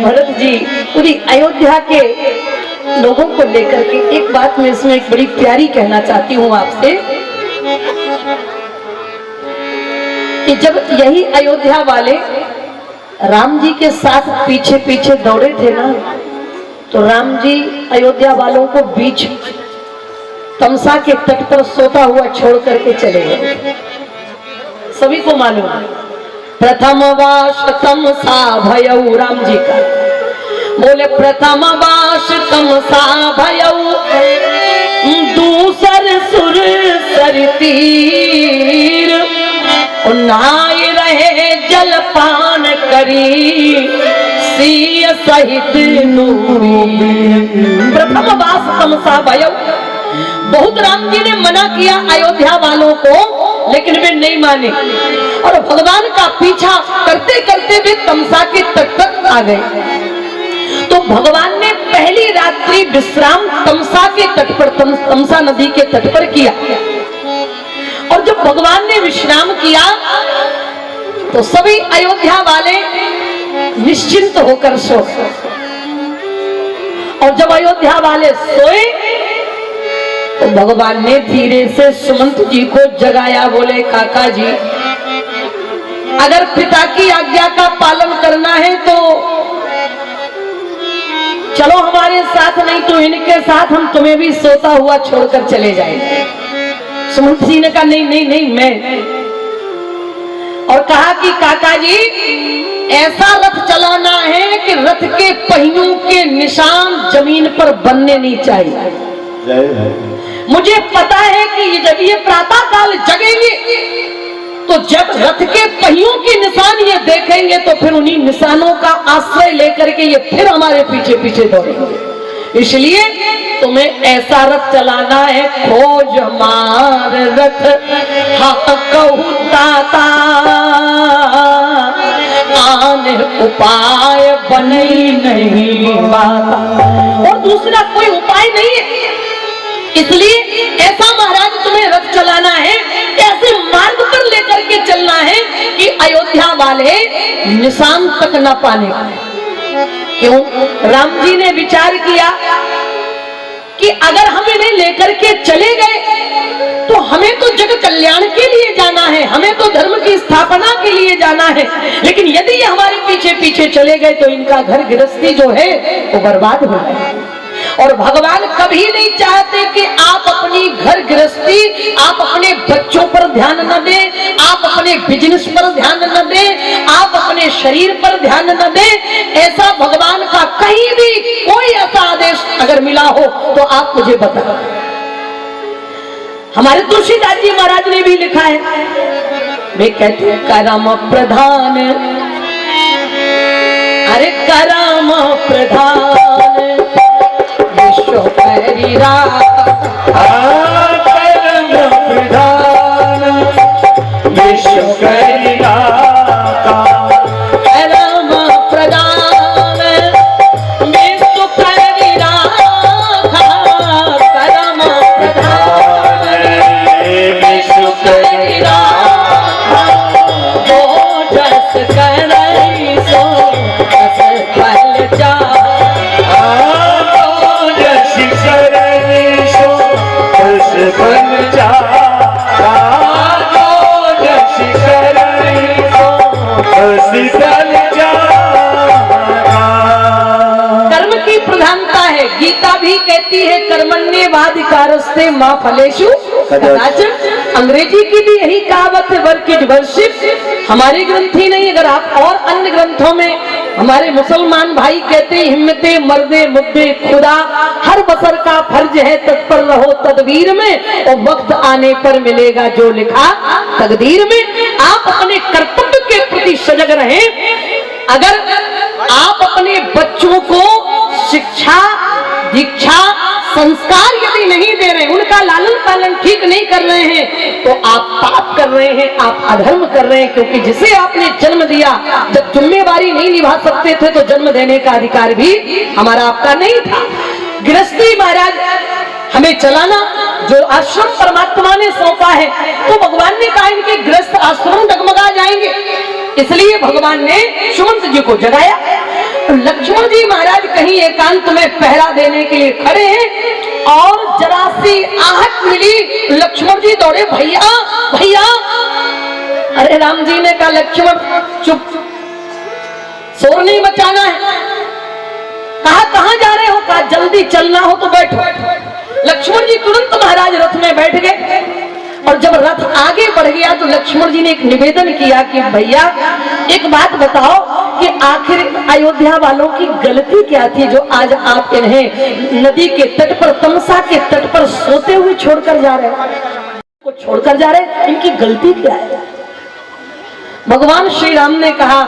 भरत जी पूरी अयोध्या के लोगों को लेकर के एक बात मैं इसमें एक बड़ी प्यारी कहना चाहती हूँ आपसे कि जब यही अयोध्या वाले राम जी के साथ पीछे पीछे दौड़े थे ना, तो राम जी अयोध्या वालों को बीच तमसा के तट पर सोता हुआ छोड़ करके चले गए। सभी को मालूम है प्रथम वास तमसा भयऊ, राम जी का बोले प्रथम वास तमसा भयऊ, दूसर सुर सर तीर, नाय रहे जलपान करी सीय सहित प्रथम वास तमसा भयऊ। बहुत राम जी ने मना किया अयोध्या वालों को, लेकिन वे नहीं माने और भगवान का पीछा करते करते वे तमसा के तट तक आ गए। तो भगवान ने पहली रात्रि विश्राम तमसा के तट पर, तमसा नदी के तट पर किया। और जब भगवान ने विश्राम किया तो सभी अयोध्या वाले निश्चिंत होकर सो, और जब अयोध्या वाले सोए तो भगवान ने धीरे से सुमंत जी को जगाया। बोले काका जी, अगर पिता की आज्ञा का पालन करना है तो चलो हमारे साथ, नहीं तो इनके साथ हम तुम्हें भी सोता हुआ छोड़कर चले जाएंगे। सुमंत जी ने कहा नहीं नहीं नहीं मैं, और कहा कि काका जी ऐसा रथ चलाना है कि रथ के पहियों के निशान जमीन पर बनने नहीं चाहिए। मुझे पता है कि जब ये प्रातः काल जगेंगे तो जब रथ के पहियों के निशान ये देखेंगे तो फिर उन्हीं निशानों का आश्रय लेकर के ये फिर हमारे पीछे पीछे दौड़ेंगे। इसलिए तुम्हें ऐसा रथ चलाना है, खोज मार रथ हाँ कहू ताता, आने उपाय बनी नहीं बाता। और दूसरा कोई उपाय नहीं है, इसलिए ऐसा महाराज तुम्हें रथ चलाना है, ऐसे मार्ग पर लेकर के चलना है कि अयोध्या वाले निशान तक न पाने। क्यों? राम जी ने विचार किया कि अगर हम इन्हें लेकर के चले गए तो हमें तो जग कल्याण के लिए जाना है, हमें तो धर्म की स्थापना के लिए जाना करना है, लेकिन यदि ये हमारे पीछे पीछे चले गए तो इनका घर गृहस्थी जो है वो बर्बाद हो जाए। और भगवान कभी नहीं चाहते कि आप अपनी घर गृहस्थी, आप अपने बच्चों पर ध्यान न दें, आप अपने बिजनेस पर ध्यान न दें, आप अपने शरीर पर ध्यान न दें। ऐसा भगवान का कहीं भी कोई ऐसा आदेश अगर मिला हो तो आप मुझे बताओ। हमारे तुलसीदास जी महाराज ने भी लिखा है, वे कहते हैं करम प्रधान, अरे करम प्रधान विश्व परिरा, करम प्रधान विश्व परिरा, करम प्रधान विश्व परिरा, करम प्रधान विश्व परिरा, जो जस करई सो जस फल जा, बन जा कर्म की प्रधानता है। गीता भी कहती है कर्मण्येवाधिकारस्ते मां फलेषु कदाचन। अंग्रेजी की भी यही कहावत है, वर्क इज वर्शिप। हमारे ग्रंथ ही नहीं, अगर आप और अन्य ग्रंथों में हमारे मुसलमान भाई कहते हैं हिम्मते मर्दे मुद्दे खुदा, हर बसर का फर्ज है तत्पर रहो तदबीर में, और वक्त आने पर मिलेगा जो लिखा तकदीर में। आप अपने कर्तव्य के प्रति सजग रहें। अगर आप अपने बच्चों को शिक्षा, दीक्षा, संस्कार यदि नहीं दे रहे, उनका लालन पालन ठीक नहीं कर रहे हैं, तो आप पाप कर रहे हैं, आप अधर्म कर रहे हैं। क्योंकि जिसे आपने जन्म दिया, जब जिम्मेवारी नहीं निभा सकते थे तो जन्म देने का अधिकार भी हमारा आपका नहीं था। गृहस्थी महाराज हमें चलाना, जो आश्रम परमात्मा ने सौंपा है, तो भगवान ने कहा इनके गृहस्थ आश्रम डगमगा जाएंगे, इसलिए भगवान ने सुमंत जी को जगाया। लक्ष्मण जी महाराज कहीं एकांत में पहरा देने के लिए खड़े हैं और जरा सी आहट मिली, लक्ष्मण जी दौड़े, भैया भैया। अरे राम जी ने कहा लक्ष्मण चुप, शोर नहीं मचाना है। कहा कहां जा रहे हो? कहा जल्दी चलना हो तो बैठो। लक्ष्मण जी तुरंत महाराज रथ में बैठ गए, और जब रथ आगे बढ़ गया तो लक्ष्मण जी ने एक निवेदन किया कि भैया एक बात बताओ कि आखिर अयोध्या वालों की गलती क्या थी जो आज आप इन्हें नदी के तट पर, तमसा के तट पर सोते हुए छोड़कर जा रहे हो, को छोड़कर जा रहे, इनकी गलती क्या है? भगवान श्री राम ने कहा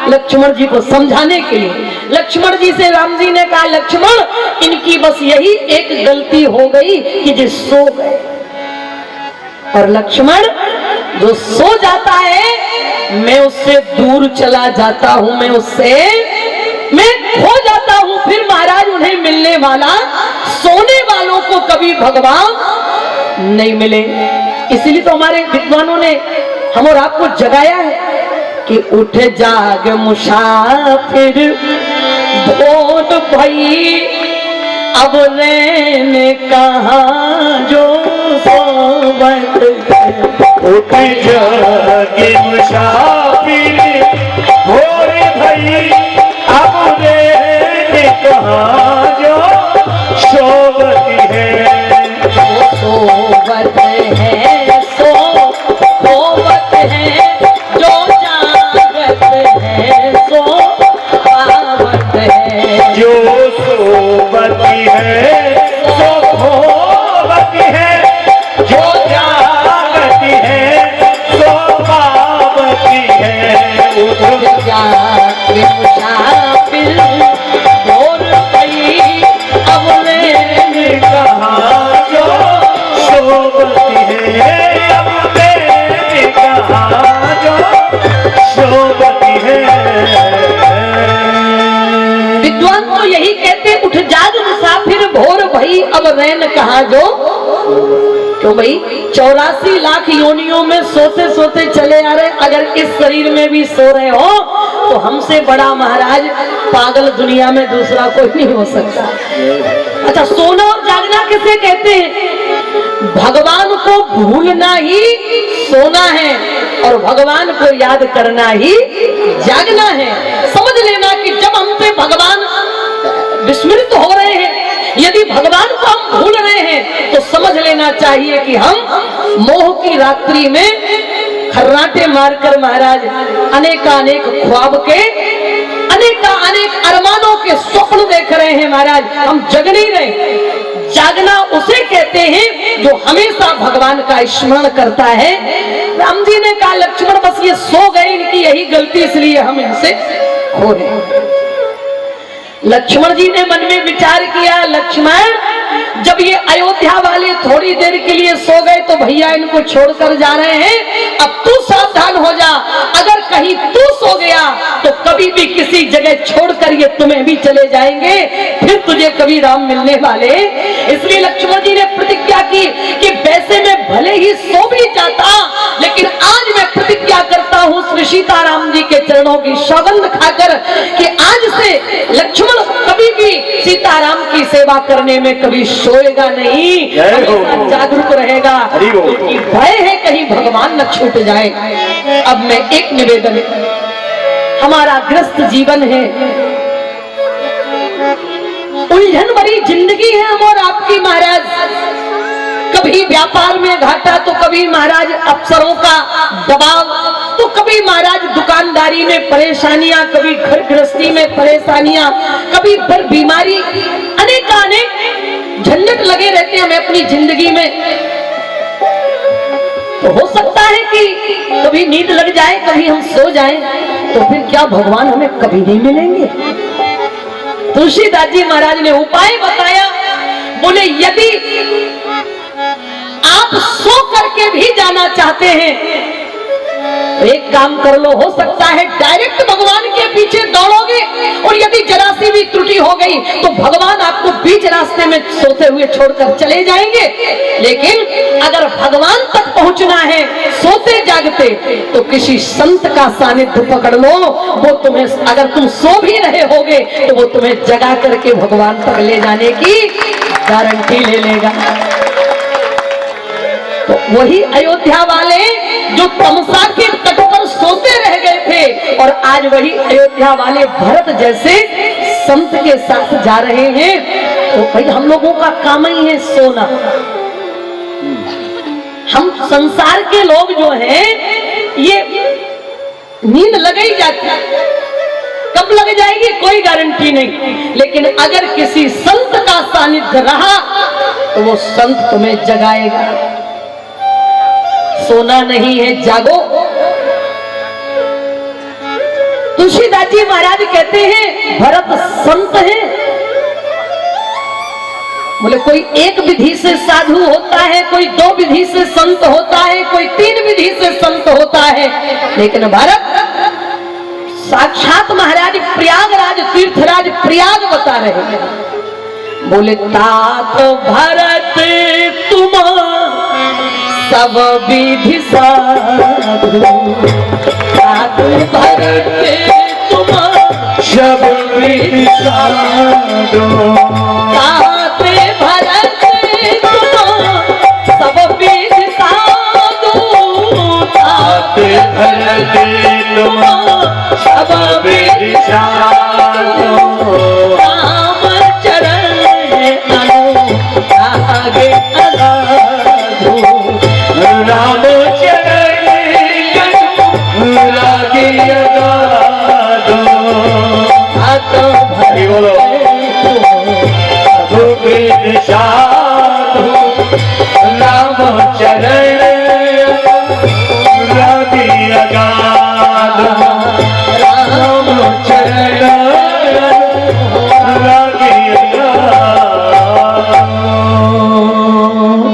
लक्ष्मण जी को समझाने के लिए, लक्ष्मण जी से राम जी ने कहा लक्ष्मण इनकी बस यही एक गलती हो गई कि जो सो गए। और लक्ष्मण जो सो जाता है मैं उससे दूर चला जाता हूं, मैं खो जाता हूं, फिर महाराज उन्हें मिलने वाला, सोने वालों को कभी भगवान नहीं मिले। इसलिए तो हमारे विद्वानों ने हम और आपको जगाया है कि उठ जाग मुसाफिर भोर भई, अब रहने कहाँ जो सोवत, उठ जागे मुसाफिर भोर भई, अब रहने कहाँ जो सोवत है, सोवत है, सोवत है, जो जागत है सो पावत है, जो सोवती है सो भोवती है, जो जागती है सो पावती है। उठ जागे मुसाफिर भोर भई, अब रहने कहाँ जो सोवती है, अब रहने कहाँ जो सोवती है। विद्वान तो यही कहते उठ जाग मुसाफिर भोर भई, अब रैन कहाँ जो। क्यों भाई 84 लाख योनियों में सोते सोते चले आ रहे, अगर इस शरीर में भी सो रहे हो तो हमसे बड़ा महाराज पागल दुनिया में दूसरा कोई नहीं हो सकता। अच्छा, सोना और जागना किसे कहते हैं? भगवान को भूलना ही सोना है, और भगवान को याद करना ही जागना है। समझ लेना कि जब हम पे भगवान विस्मृत हो रहे हैं, यदि भगवान को हम भूल रहे हैं, तो समझ लेना चाहिए कि हम मोह की रात्रि में खर्राटे मारकर महाराज अनेकानेक ख्वाब के अनेक अरमानों के स्वप्न देख रहे हैं महाराज। हम जग नहीं रहे। जागना उसे कहते हैं जो हमेशा भगवान का स्मरण करता है। राम जी ने कहा लक्ष्मण बस ये सो गए, इनकी यही गलती, इसलिए हम इनसे खो रहे। लक्ष्मण जी ने मन में विचार किया, लक्ष्मण जब ये अयोध्या वाले थोड़ी देर के लिए सो गए तो भैया इनको छोड़कर जा रहे हैं, अब तू सावधान हो जा। अगर कहीं तू सो गया तो कभी भी किसी जगह छोड़कर ये तुम्हें भी चले जाएंगे, फिर तुझे कभी राम मिलने वाले। इसलिए लक्ष्मण जी ने प्रतिज्ञा की कि वैसे मैं भले ही सो भी जाता, लेकिन आज मैं प्रतिज्ञा करता हूँ श्री सीताराम जी के चरणों की सौगंध खाकर कि आज से लक्ष्मण कभी भी सीताराम की सेवा करने में कभी सोएगा नहीं, जागरूक रहेगा, क्योंकि भय है कहीं भगवान न छूट जाए। अब मैं एक निवेदन, हमारा ग्रस्त जीवन है, उलझन भरी जिंदगी है हम और आपकी महाराज। कभी व्यापार में घाटा तो कभी महाराज अफसरों का दबाव, तो कभी महाराज दुकानदारी में परेशानियां, कभी घर गृहस्थी में परेशानियां, कभी फिर बीमारी, अनेक झंझट लगे रहते हैं हमें अपनी जिंदगी में। तो हो सकता है कि कभी नींद लग जाए, कभी हम सो जाएं, तो फिर क्या भगवान हमें कभी नहीं मिलेंगे? तुलसीदास जी महाराज ने उपाय बताया, बोले यदि आप सो करके भी जाना चाहते हैं तो एक काम कर लो, हो सकता है डायरेक्ट भगवान के पीछे दौड़ोगे और यदि जरा सी भी त्रुटि हो गई तो भगवान आपको बीच रास्ते में सोते हुए छोड़कर चले जाएंगे। लेकिन अगर भगवान तक पहुंचना है सोते जागते, तो किसी संत का सानिध्य पकड़ लो, वो तुम्हें, अगर तुम सो भी रहे होगे तो वो तुम्हें जगा करके भगवान तक ले जाने की गारंटी ले लेगा। तो वही अयोध्या वाले जो तमसा के तट पर सोते रह गए थे, और आज वही अयोध्या वाले भरत जैसे संत के साथ जा रहे हैं। तो भाई हम लोगों का काम ही है सोना। हम संसार के लोग जो हैं, ये नींद लग ही जाती है, कब लग जाएगी कोई गारंटी नहीं। लेकिन अगर किसी संत का सानिध्य रहा तो वो संत तुम्हें जगाएगा। सोना नहीं है, जागो। तुलसीदास जी महाराज कहते हैं भरत संत है। बोले कोई एक विधि से साधु होता है, कोई 2 विधि से संत होता है, कोई 3 विधि से संत होता है, लेकिन भरत साक्षात महाराज प्रयागराज तीर्थराज प्रयाग बता रहे हैं। बोले तात भरत तुम सब विधि साधु, तात भरत तुम सब विधि साधु, तात भरत तुम सब विधि साधु, तात भरत तुम सब विधि साधु, राम चरण अनुरागे अगाधु, राम चरण अनुरागे अगाधु, तात भरत सब विधि साधु, राम चरण अनुरागे अगाधु, राम चरण अनुरागे अगाधु।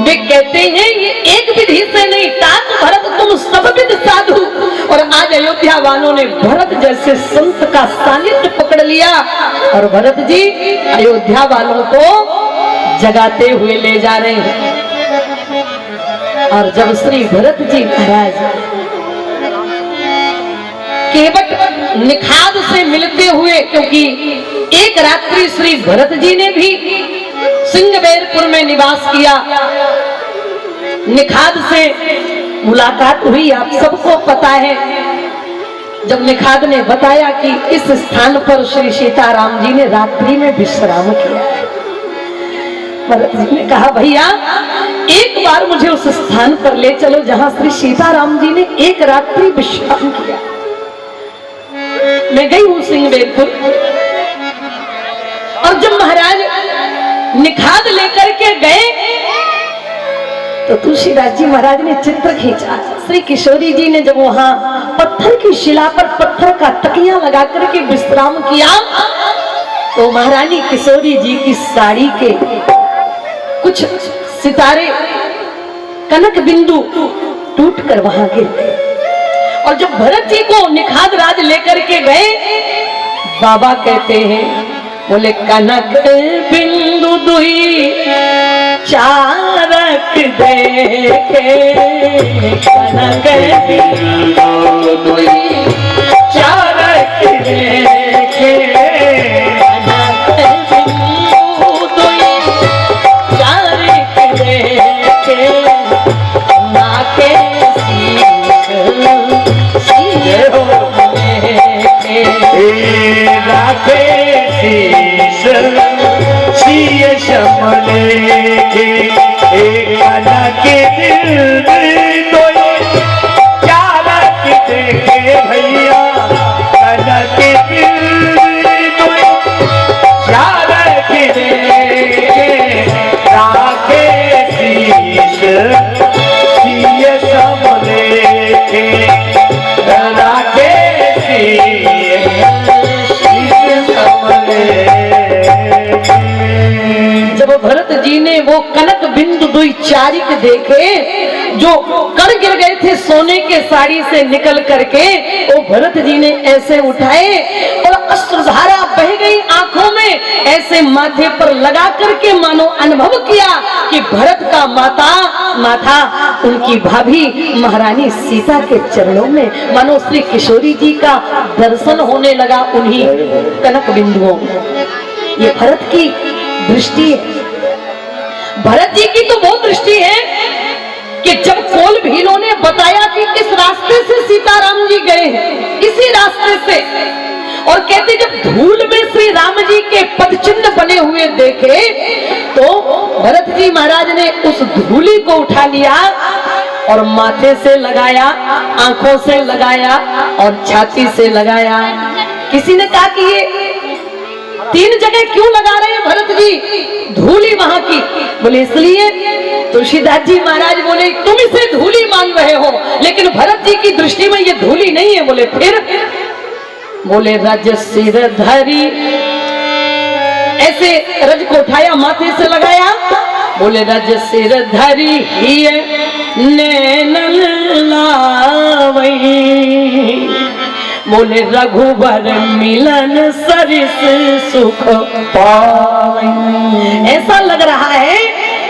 वे कहते हैं ये एक विधि से नहीं, तात भरत तुम सब विधि साधु। और आज अयोध्या वालों ने भरत जैसे संत का सानिध्य पकड़ लिया, और भरत जी अयोध्या वालों को जगाते हुए ले जा रहे हैं। और जब श्री भरत जी महाराज केवट निखाद से मिलते हुए, क्योंकि एक रात्रि श्री भरत जी ने भी सिंहबेरपुर में निवास किया, निखाद से मुलाकात हुई, आप सबको पता है। जब निखाद ने बताया कि इस स्थान पर श्री सीताराम जी ने रात्रि में विश्राम किया, भरत जी ने कहा भैया एक बार मुझे उस स्थान पर ले चलो जहां श्री सीताराम जी ने एक रात्रि विश्राम किया। मैं गई हूं सिंहवेदपुर, और जब महाराज निखाद लेकर के गए तो तुलसीदास जी महाराज ने चित्र खींचा। श्री किशोरी जी ने जब वहां पत्थर की शिला पर पत्थर का तकिया लगा करके विश्राम किया तो महारानी किशोरी जी की साड़ी के कुछ सितारे कनक बिंदु टूट कर वहां गिर गए। और जब भरत जी को निखाद राज लेकर के गए, बाबा कहते हैं बोले कनक बिंदु दुई चारक देखे, कनक बिंदु दुई चारक देखे, कनक बिंदु दुई चारक देखे, नाके शीश राखे शीश सिय शमले के, कनक बिंदु दुई चारक देखे भैया, कनक बिंदु दुई चारक देखे, राखे शीश सिय शमले के, राखे शीश जब भरत जी ने वो कनक बिंदु दुई चारिक देखे जो कण गिर गए थे सोने के साड़ी से निकल करके, वो भरत जी ने ऐसे उठाए और अश्रुधारा बह गई आंखों में, ऐसे माथे पर लगा करके मानो अनुभव किया कि भरत का माथा उनकी भाभी महारानी सीता के चरणों में, मानो श्री किशोरी जी का दर्शन होने लगा उन्हीं कनक बिंदुओं में। ये भरत की दृष्टि है। भरत जी की तो वो दृष्टि है कि जब कोल भीलों ने बताया कि इस रास्ते से सीताराम जी गए हैं, इसी रास्ते से, और कहते जब धूल में श्री राम जी के पद चिन्ह बने हुए देखे तो भरत जी महाराज ने उस धूली को उठा लिया और माथे से लगाया, आंखों से लगाया और छाती से लगाया। किसी ने कहा कि ये 3 जगह क्यों लगा रहे हैं भरत जी धूली वहां की? बोले इसलिए। तुलसीदास जी महाराज बोले तुम इसे धूली मान रहे हो, लेकिन भरत जी की दृष्टि में ये धूली नहीं है। बोले फिर? बोले रज सिर धरी, ऐसे रज को उठाया माथे से लगाया। बोले रज सिर धरी नैन लावई, बोले रघुबर मिलन सरिस सुख पावई। ऐसा लग रहा है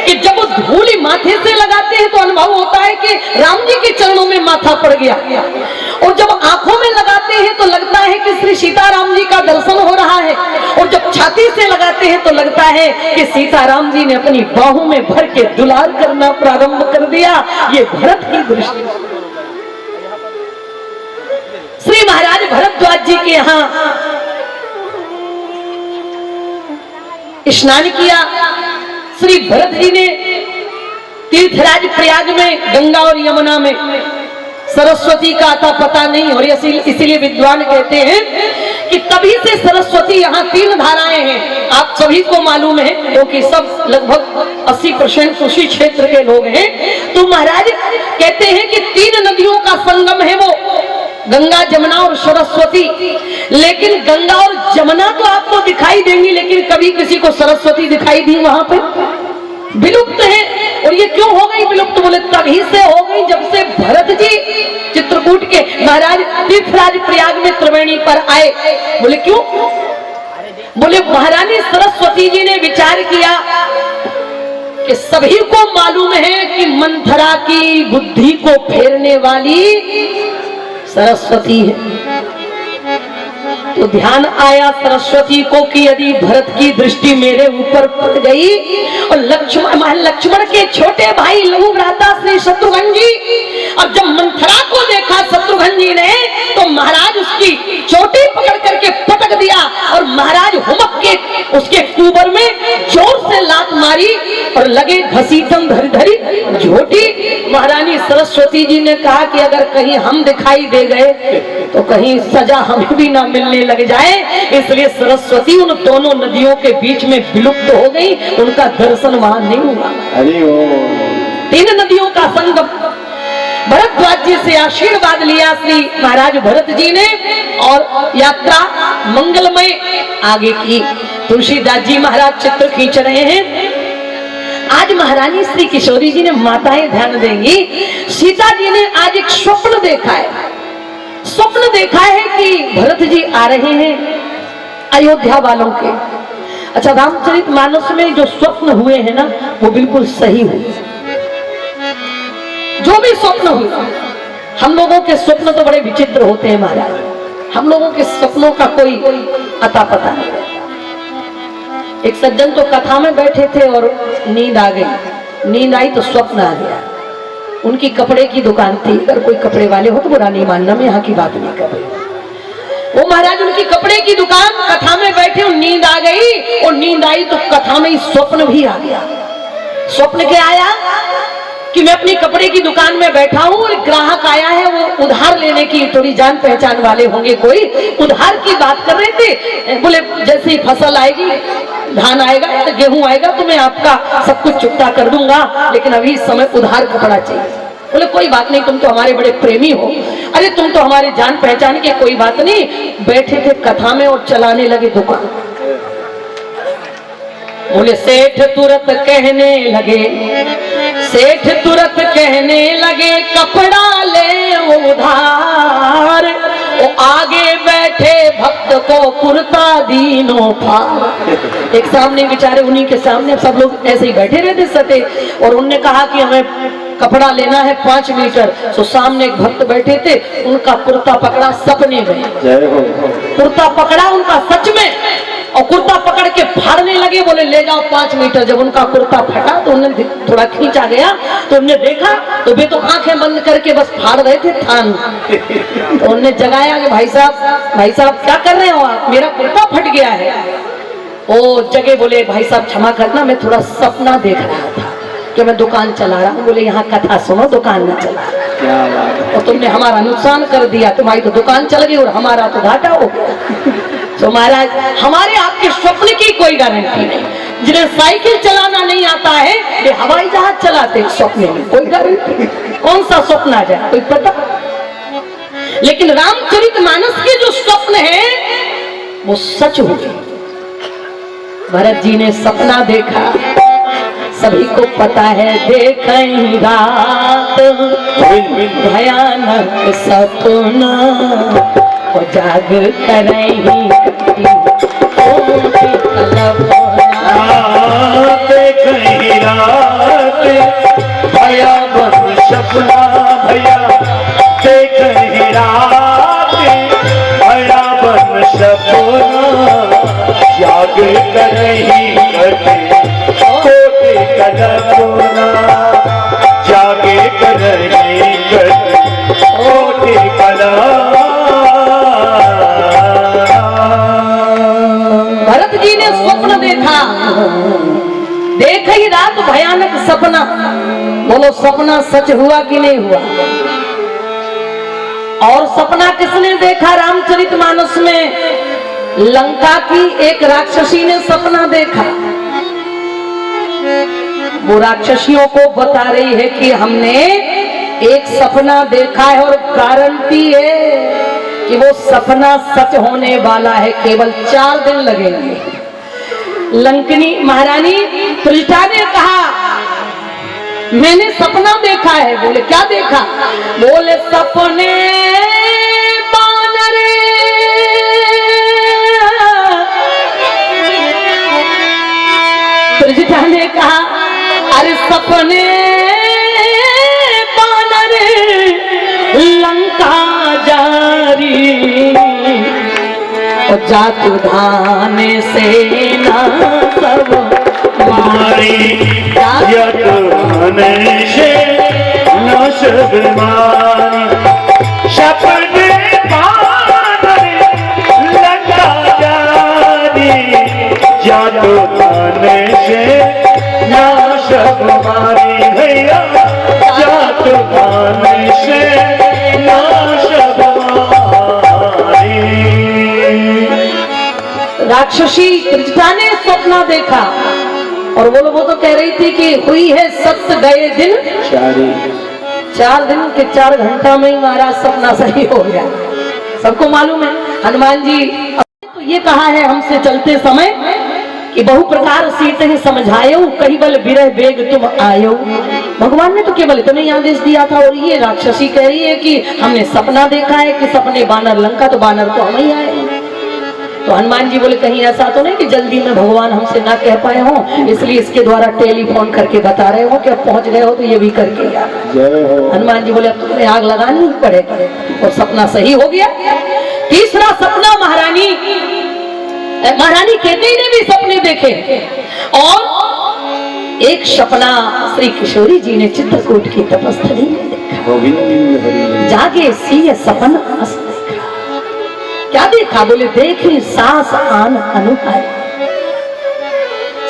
कि जब धूली माथे से लगाते हैं तो अनुभव होता है कि राम जी के चरणों में माथा पड़ गया, और जब आंखों में लगाते हैं तो लगता है कि श्री सीताराम जी का दर्शन हो रहा है, और जब छाती से लगाते हैं तो लगता है कि सीताराम जी ने अपनी बाहों में भर के दुलार करना प्रारंभ कर दिया। ये भरत की दृष्टि। श्री महाराज भरद्वाज जी के यहाँ स्नान किया। श्री भरत जी ने तीर्थराज प्रयाग में गंगा और यमुना में सरस्वती का आता पता नहीं, और इसीलिए विद्वान कहते हैं कि तभी से सरस्वती यहाँ 3 धाराएं हैं। आप सभी को मालूम है क्योंकि सब लगभग 80% उसी क्षेत्र के लोग हैं। तो महाराज कहते हैं कि 3 नदियों का संगम है वो, गंगा जमुना और सरस्वती। लेकिन गंगा और जमुना तो आपको दिखाई देंगी, लेकिन कभी किसी को सरस्वती दिखाई दी वहां पे? विलुप्त है। और ये क्यों हो गई विलुप्त? बोले तभी से हो गई जब से भरत जी चित्रकूट के महाराज तीर्थराज प्रयाग में त्रिवेणी पर आए। बोले क्यों? बोले महारानी सरस्वती जी ने विचार किया कि सभी को मालूम है कि मंथरा की बुद्धि को फेरने वाली सरस्वती है, तो ध्यान आया सरस्वती को कि यदि भरत की दृष्टि मेरे ऊपर पड़ गई और लक्ष्मण के छोटे भाई लघु भ्राता श्री शत्रुघ्न जी, और जब मंथरा को देखा शत्रुघ्न जी ने तो महाराज उसकी चोटी पकड़ करके पटक दिया और महाराज हुमक के उसके कुबर में जोर से लात मारी और लगे घसीटन धरी धरी झोटी। महारानी सरस्वती जी ने कहा कि अगर कहीं हम दिखाई दे गए तो कहीं सजा हमें भी ना मिलने लग जाए, इसलिए सरस्वती उन दोनों नदियों के बीच में विलुप्त हो गई, उनका दर्शन वहां नहीं हुआ। तीन नदियों का संगम। भरद्वाज जी से आशीर्वाद लिया श्री महाराज भरत जी ने और यात्रा मंगलमय आगे की। तुलसीदास जी महाराज चित्र खींच रहे हैं। आज महारानी श्री किशोरी जी ने, माताएं ध्यान देंगी, सीता जी ने आज एक स्वप्न देखा है। स्वप्न देखा है कि भरत जी आ रहे हैं अयोध्या वालों के। अच्छा, रामचरितमानस में जो स्वप्न हुए हैं ना, वो बिल्कुल सही हुए। जो भी स्वप्न हुए, हम लोगों के स्वप्न तो बड़े विचित्र होते हैं महाराज। हम लोगों के सपनों का कोई अता पता नहीं। एक सज्जन तो कथा में बैठे थे और नींद आ गई। नींद आई तो स्वप्न आ गया। उनकी कपड़े की दुकान थी। अगर कोई कपड़े वाले हो तो बुरा नहीं मानना, मैं यहाँ की बात नहीं कर रही। वो महाराज उनकी कपड़े की दुकान, कथा में बैठे और नींद आ गई, और नींद आई तो कथा में स्वप्न भी आ गया। स्वप्न क्या आया कि मैं अपनी कपड़े की दुकान में बैठा हूँ और ग्राहक आया है, वो उधार लेने की, थोड़ी जान पहचान वाले होंगे, कोई उधार की बात कर रहे थे। बोले जैसे ही फसल आएगी, धान आएगा, गेहूं आएगा तो मैं आपका सब कुछ चुकता कर दूंगा, लेकिन अभी इस समय उधार कपड़ा चाहिए। बोले कोई बात नहीं, तुम तो हमारे बड़े प्रेमी हो, अरे तुम तो हमारे जान पहचान के, कोई बात नहीं। बैठे थे कथा में और चलाने लगे दुकान। बोले सेठ तुरंत कहने लगे, सेठ तुरंत कहने लगे कपड़ा ले उधार। वो आगे बैठे भक्त को कुर्ता दीनों फार। एक सामने बेचारे, उन्हीं के सामने सब लोग ऐसे ही बैठे रहते सटे, और उनने कहा कि हमें कपड़ा लेना है 5 मीटर। तो सामने एक भक्त बैठे थे, उनका कुर्ता पकड़ा सपने में, कुर्ता पकड़ा उनका सच में, और कुर्ता पकड़ के फाड़ने लगे। बोले ले जाओ 5 मीटर। जब उनका कुर्ता फटा तो उन्हें थोड़ा खींचा गया, तो उन्होंने देखा तो वे तो आंखें बंद करके बस फाड़ रहे थे थान। तो उन्हें जगाया कि भाई साहब क्या कर रहे हो आप, मेरा कुर्ता फट गया है। ओ जगह, बोले भाई साहब क्षमा करना, मैं थोड़ा सपना देख रहा था कि मैं दुकान चला रहा हूँ। बोले यहाँ कथा सुनो, दुकान में चला, और तुमने हमारा नुकसान कर दिया, तुम्हारी तो दुकान चल गई और हमारा तो घाटा हो गया। तो महाराज, हमारे आपके स्वप्न की कोई गारंटी नहीं। जिन्हें साइकिल चलाना नहीं आता है वे हवाई जहाज चलाते, स्वप्न में कोई गारंटी। कौन सा स्वप्न आ जाए कोई पता। लेकिन रामचरितमानस के जो स्वप्न है वो सच हो गए। भरत जी ने सपना देखा, सभी को पता है, देखई रात भयानक सपना, और जाग करही देखई रात भयानक सपना, भैया देखई रात भयानक सपना, जाग करही कोटि कल्पना, जागे करही कोटि कल्पना। भरत जी ने स्वप्न देखा, देख ही रात भयानक सपना। बोलो सपना सच हुआ कि नहीं हुआ। और सपना किसने देखा रामचरितमानस में, लंका की एक राक्षसी ने सपना देखा। वो राक्षसियों को बता रही है कि हमने एक सपना देखा है और गारंटी है कि वो सपना सच होने वाला है, केवल 4 दिन लगेंगे। लंकनी महारानी त्रिष्ठा ने कहा मैंने सपना देखा है। बोले क्या देखा। बोले सपने बानर त्रिष्ठा ने कहा अरे सपने बानर लंका जारी और जातु धान से ना सब मारी जात धान से ना सब मारी सपने पानी लगा जानी जात धान से ना सब मारी भैया जात धान से ना सब मारी। राक्षसी त्रिजटा ने सपना देखा और वो तो कह रही थी कि हुई है सत्य गए दिन 4 दिन के 4 घंटा में ही महाराज सपना सही हो गया। सबको मालूम है हनुमान जी तो ये कहा है हमसे चलते समय कि बहु प्रकार सीते ही समझायो कही बल बिरह बेग तुम आयो। भगवान ने तो केवल इतना ही आदेश दिया था और ये राक्षसी कह रही है कि हमने सपना देखा है कि सपने बानर लंका तो बानर तो हम ही आए। तो हनुमान जी बोले कहीं ऐसा तो नहीं कि जल्दी में भगवान हमसे ना कह पाए हो इसलिए इसके द्वारा टेलीफोन करके बता रहे हो कि अब पहुंच गए हो तो ये भी करके आना। हनुमान जी बोले अब तुम्हें आग लगानी ही पड़ेगा और सपना सही हो गया। तीसरा सपना महारानी केकई ने भी सपने देखे और एक सपना श्री किशोरी जी ने चित्रकूट की तपस्थली में देखा। जागे सिय सपन अस देखा। क्या देखा? बोले देखी सास आन अनुहारी।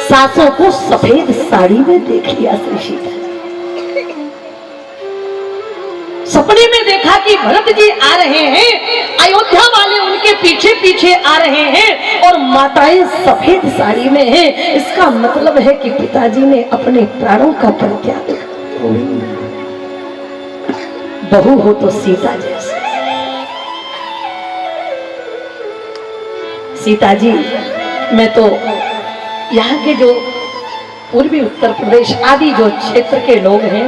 सासों को सफेद साड़ी में देख लिया श्री सीता। सपने में देखा कि भरत जी आ रहे हैं, अयोध्या वाले उनके पीछे पीछे आ रहे हैं और माताएं सफेद साड़ी में हैं। इसका मतलब है कि पिताजी ने अपने प्राणों का परित्याग। बहू हो तो सीता जैसे। सीता जी मैं तो यहाँ के जो पूर्वी उत्तर प्रदेश आदि जो क्षेत्र के लोग हैं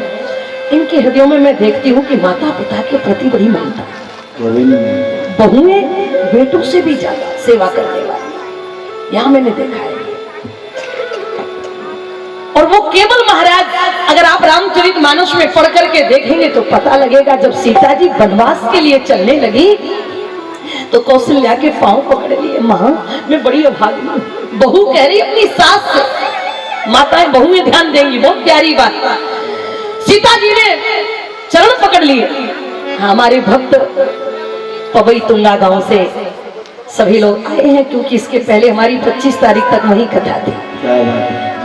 इनके हृदयों में मैं देखती हूँ कि माता पिता के प्रति बड़ी ममता। बहुएं बेटों से भी ज्यादा सेवा करने वाली यहाँ मैंने देखा है। और वो केवल महाराज अगर आप रामचरितमानस में पढ़ करके देखेंगे तो पता लगेगा जब सीता जी वनवास के लिए चलने लगी तो कौशल्या के पांव पकड़ लिए। माँ मैं बड़ी अभागी हूँ। बहू कह रही अपनी सास से। माताएं बहुएं ध्यान देंगी, बहुत प्यारी बात। सीता जी ने चरण पकड़ लिए। हमारे भक्त पवई तुंगा गांव से सभी लोग आए हैं क्योंकि इसके पहले हमारी 25 तारीख तक वही कथा थी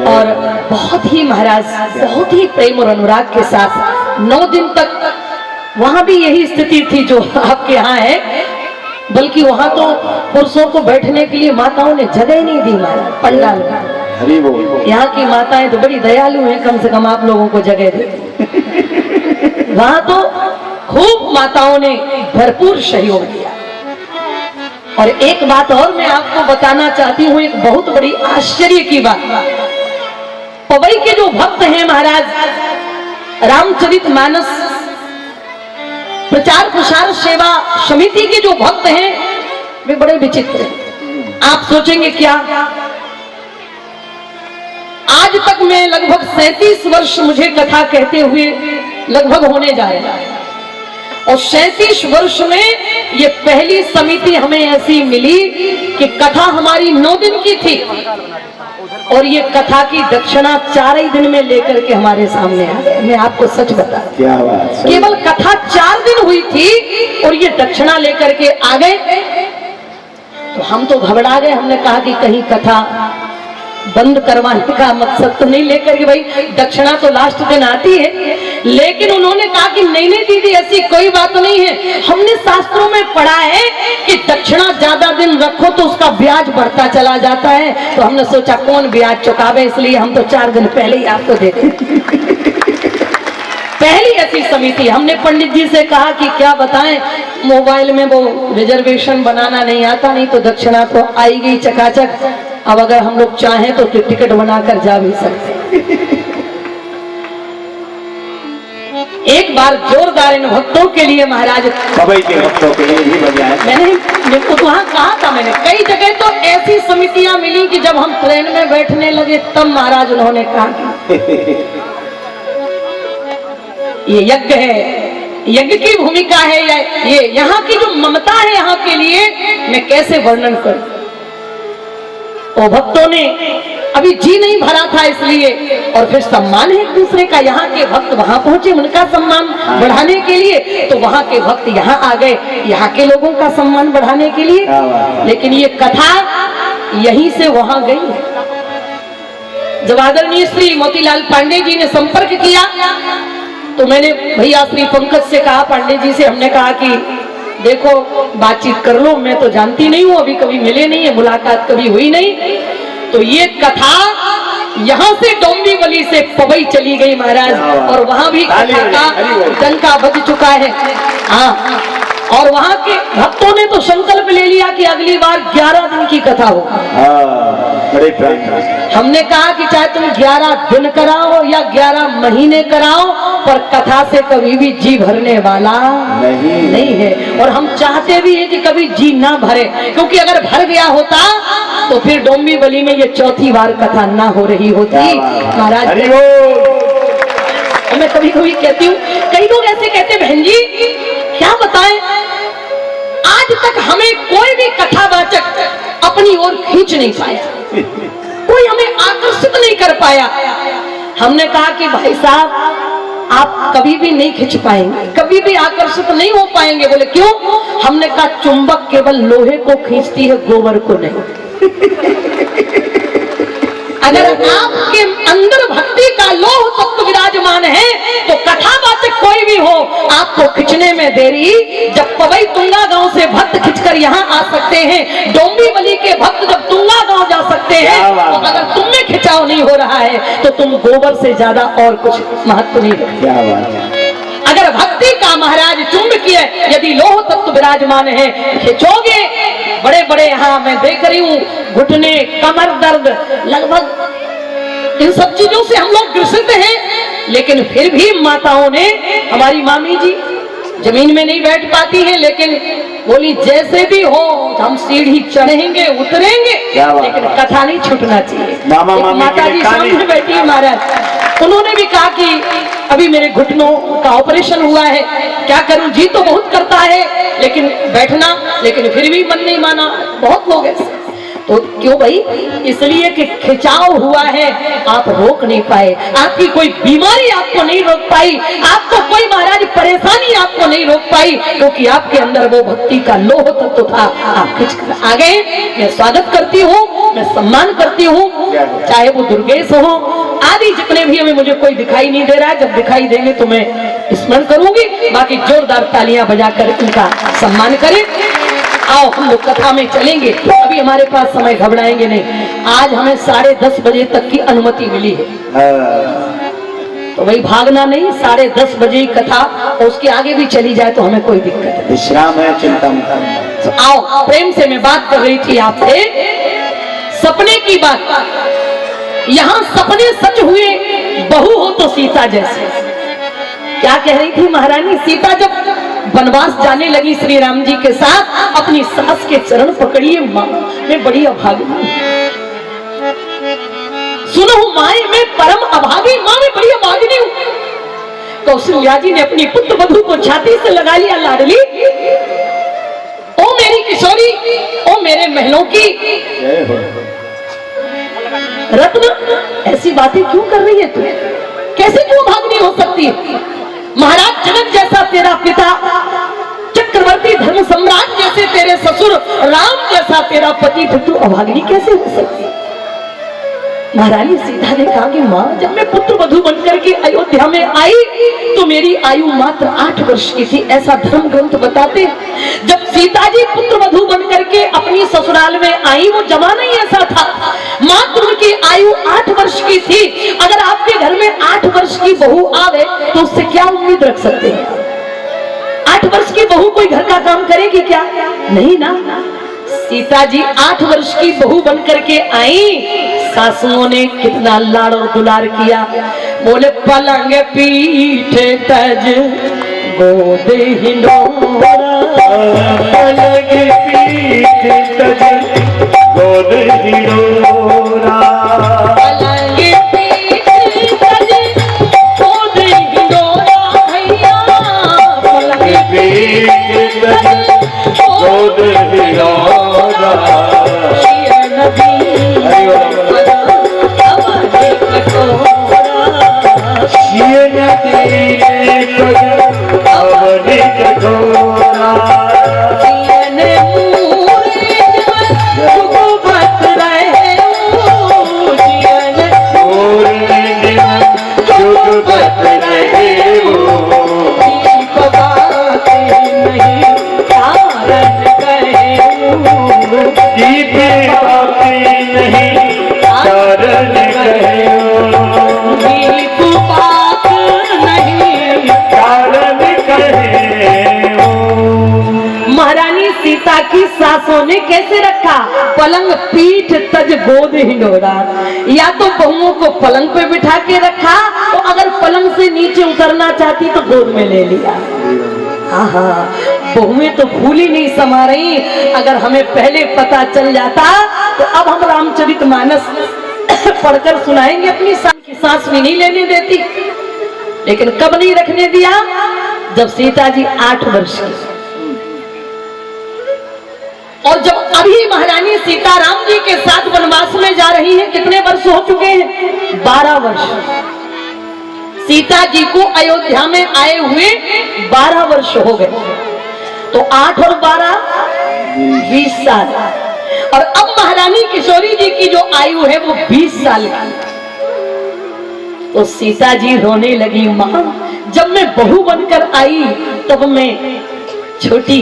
और बहुत ही महाराज बहुत ही प्रेम और अनुराग के साथ 9 दिन तक वहां भी यही स्थिति थी जो आपके यहाँ है। बल्कि वहां तो पुरुषों को बैठने के लिए माताओं ने जगह नहीं दी महाराज पंडाल में। यहाँ की माताएं तो बड़ी दयालु हैं, कम से कम आप लोगों को जगह दे। वहां तो खूब माताओं ने भरपूर सहयोग दिया। और एक बात और मैं आपको बताना चाहती हूँ, एक बहुत बड़ी आश्चर्य की बात। पवई के जो भक्त हैं महाराज रामचरितमानस प्रचार प्रसार सेवा समिति के जो भक्त हैं वे बड़े विचित्र हैं। आप सोचेंगे क्या? आज तक मैं लगभग 37 वर्ष मुझे कथा कहते हुए लगभग होने जा रहे हैं और 37 वर्ष में ये पहली समिति हमें ऐसी मिली कि कथा हमारी 9 दिन की थी और ये कथा की दक्षिणा 4 ही दिन में लेकर के हमारे सामने आ गए। मैं आपको सच बता क्या बात, केवल कथा 4 दिन हुई थी और ये दक्षिणा लेकर के आ गए। तो हम तो घबरा गए। हमने कहा कि कहीं कथा बंद करवाने का मकसद तो नहीं लेकर के भाई दक्षिणा तो लास्ट दिन आती है। लेकिन उन्होंने कहा कि नहीं नहीं दीदी ऐसी कोई बात नहीं है, हमने शास्त्रों में पढ़ा है कि दक्षिणा ज्यादा दिन रखो तो उसका ब्याज बढ़ता चला जाता है। तो हमने सोचा कौन ब्याज चुकावे, इसलिए हम तो 4 दिन पहले ही आपको दे दें। पहली ऐसी समिति हमने पंडित जी से कहा कि क्या बताएं, मोबाइल में वो रिजर्वेशन बनाना नहीं आता, नहीं तो दक्षिणा तो आई गई चकाचक। अब अगर हम लोग चाहें तो टिकट बनाकर जा भी सकते। एक बार जोरदार इन भक्तों के लिए महाराज पवई के भक्तों के लिए भी बजाया। मैंने तो वहां कहा था, मैंने कई जगह तो ऐसी समितियां मिली कि जब हम ट्रेन में बैठने लगे तब महाराज उन्होंने कहा ये यज्ञ है यज्ञ की भूमिका है या ये यहाँ की जो ममता है यहाँ के लिए मैं कैसे वर्णन करूं। तो भक्तों ने अभी जी नहीं भरा था इसलिए, और फिर सम्मान है एक दूसरे का। यहाँ के भक्त वहां पहुंचे उनका सम्मान बढ़ाने के लिए, तो वहां के भक्त यहाँ आ गए यहाँ के लोगों का सम्मान बढ़ाने के लिए। लेकिन ये कथा यहीं से वहां गई। जब आदरणीय श्री मोतीलाल पांडे जी ने संपर्क किया तो मैंने भैया श्री पंकज से कहा, पांडे जी से हमने कहा कि देखो बातचीत कर लो, मैं तो जानती नहीं हूँ, अभी कभी मिले नहीं है, मुलाकात कभी हुई नहीं। तो ये कथा यहाँ से डोंबिवली से पवई चली गई महाराज, और वहां भी कथा का डंका बज चुका है। हाँ, और वहां के भक्तों ने तो संकल्प ले लिया कि अगली बार 11 दिन की कथा हो। हमने कहा कि चाहे तुम 11 दिन कराओ या 11 महीने कराओ, पर कथा से कभी भी जी भरने वाला नहीं है। और हम चाहते भी हैं कि कभी जी ना भरे, क्योंकि अगर भर गया होता तो फिर डोंबिवली में ये चौथी बार कथा ना हो रही होती महाराज। मैं कभी कभी कहती हूँ, कई लोग ऐसे कहते बहन जी क्या बताएं, आज तक हमें कोई भी कथावाचक अपनी ओर खींच नहीं पाया, कोई हमें आकर्षित नहीं कर पाया। हमने कहा कि भाई साहब आप कभी भी नहीं खींच पाएंगे, कभी भी आकर्षित नहीं हो पाएंगे। बोले क्यों? हमने कहा चुंबक केवल लोहे को खींचती है, गोबर को नहीं। अगर आपके अंदर भक्ति का लोह तत्व विराजमान है तो कथावाचक कोई भी हो आपको खिंचने में देरी। जब पवई तुंगा गांव से भक्त खिंचकर यहाँ आ सकते हैं, डोंबिवली के भक्त जब तुंगा गांव जा सकते हैं, तो अगर तुम में खिंचाव नहीं हो रहा है तो तुम गोबर से ज्यादा और कुछ महत्व नहीं रखते। अगर भक्ति का महाराज चुंबकीय यदि लोह तत्व विराजमान है, खिंचोगे। बड़े बड़े यहाँ मैं देख रही हूँ घुटने, कमर दर्द, लगभग इन सब चीजों से हम लोग ग्रसित हैं, लेकिन फिर भी माताओं ने, हमारी मामी जी जमीन में नहीं बैठ पाती है, लेकिन बोली जैसे भी हो हम सीढ़ी चढ़ेंगे उतरेंगे, लेकिन कथा नहीं छूटना चाहिए। माता जी सामने बैठी महाराज, उन्होंने भी कहा कि अभी मेरे घुटनों का ऑपरेशन हुआ है, क्या करूं, जी तो बहुत करता है लेकिन बैठना, लेकिन फिर भी मन नहीं माना। बहुत लोग ऐसे, तो क्यों भाई? इसलिए कि खिंचाव हुआ है, आप रोक नहीं पाए, आपकी कोई बीमारी आपको नहीं रोक पाई, आपको कोई महाराज परेशानी आपको नहीं रोक पाई, क्योंकि आपके अंदर वो भक्ति का लोह तत्व था। आप खिंच कर आ गए। मैं स्वागत करती हूँ, मैं सम्मान करती हूँ, चाहे वो दुर्गेश हो आदि जितने भी हमें, मुझे कोई दिखाई नहीं दे रहा है, जब दिखाई देंगे तो मैं स्मरण करूंगी। बाकी जोरदार तालियां बजाकर इनका सम्मान करें। आओ हम लोग कथा में चलेंगे, अभी हमारे पास समय घबराएंगे नहीं। आज हमें 10:30 बजे तक की अनुमति मिली है, तो भाई भागना नहीं। 10:30 बजे की कथा, और उसके आगे भी चली जाए तो हमें कोई दिक्कत नहीं, विश्राम है, चिंता मत। तो आओ, प्रेम से मैं बात कर रही थी आपसे सपने की बात। यहाँ सपने सच हुए, बहू हो तो सीता जैसे। क्या कह रही थी महारानी? सीता जब वनवास जाने लगी श्री राम जी के साथ, अपनी सास के चरण पकड़िए, माँ मैं बड़ी अभागी, सुनो माए मैं परम अभागी, माँ मैं बड़ी अभागिनी हूँ। कौशल्या जी ने अपनी पुत्र वधू को छाती से लगा लिया, लाडली ओ मेरी किशोरी, ओ मेरे महलों की रत्न, ऐसी बातें क्यों कर रही है तू? कैसे क्यों अभागिनी हो सकती है? महाराज जनक जैसा तेरा पिता, चक्रवर्ती धर्म सम्राट जैसे तेरे ससुर, राम जैसा तेरा पति, फिर तू अभागिनी कैसे हो सकती है? महारानी सीता ने कहा कि माँ जब मैं पुत्र वधू बनकर के अयोध्या में आई तो मेरी आयु मात्र 8 वर्ष की थी, ऐसा धर्म ग्रंथ बताते। जब सीता जी पुत्र वधू बनकर के अपनी ससुराल में आई, वो जमाना ही ऐसा था, मात्र उनकी आयु 8 वर्ष की थी। अगर आपके घर में 8 वर्ष की बहू आवे तो उससे क्या उम्मीद रख सकते हैं? 8 वर्ष की बहू कोई घर का काम करेगी क्या? नहीं ना। सीता जी 8 वर्ष की बहू बनकर के आई, सासुओं ने कितना लाड़ और दुलार किया। बोले पलंग पीठे तज गोद हिंडोरा, पलंग पीठे तज गोद हिंडोरा, पलंग पीठे तज गोद हिंडोरा भैया, गोद हिलोरा ये नदी हमारे कटोरा ये नदी अवनी कटोरा जियने मूरे जुगबत रहे जियने जुगबत रहे दीप बाते नहीं तारन कहे दीप बाती नहीं कारण कहो दीप बात नहीं कारण कहो महारानी सीता की सासों ने कैसे रखा? पलंग पीठ तज गोद हिलोरा। या तो बहुओं को पलंग पे बिठा के रखा, तो अगर पलंग से नीचे उतरना चाहती तो गोद में ले लिया। आहा, बहुएं तो फूल ही नहीं समा रही। अगर हमें पहले पता चल जाता तो अब हम रामचरितमानस पढ़कर सुनाएंगे। अपनी की सांस भी नहीं लेने देती, लेकिन कब नहीं रखने दिया? जब सीता जी 8 वर्ष की, और जब अभी महारानी सीता राम जी के साथ वनवास में जा रही हैं। कितने वर्ष हो चुके हैं? 12 वर्ष। सीता जी को अयोध्या में आए हुए 12 वर्ष हो गए। तो 8 और 12 20 साल। और अब महारानी किशोरी जी की जो आयु है वो 20 साल की। तो सीता जी रोने लगी, मां जब मैं बहू बनकर आई तब मैं छोटी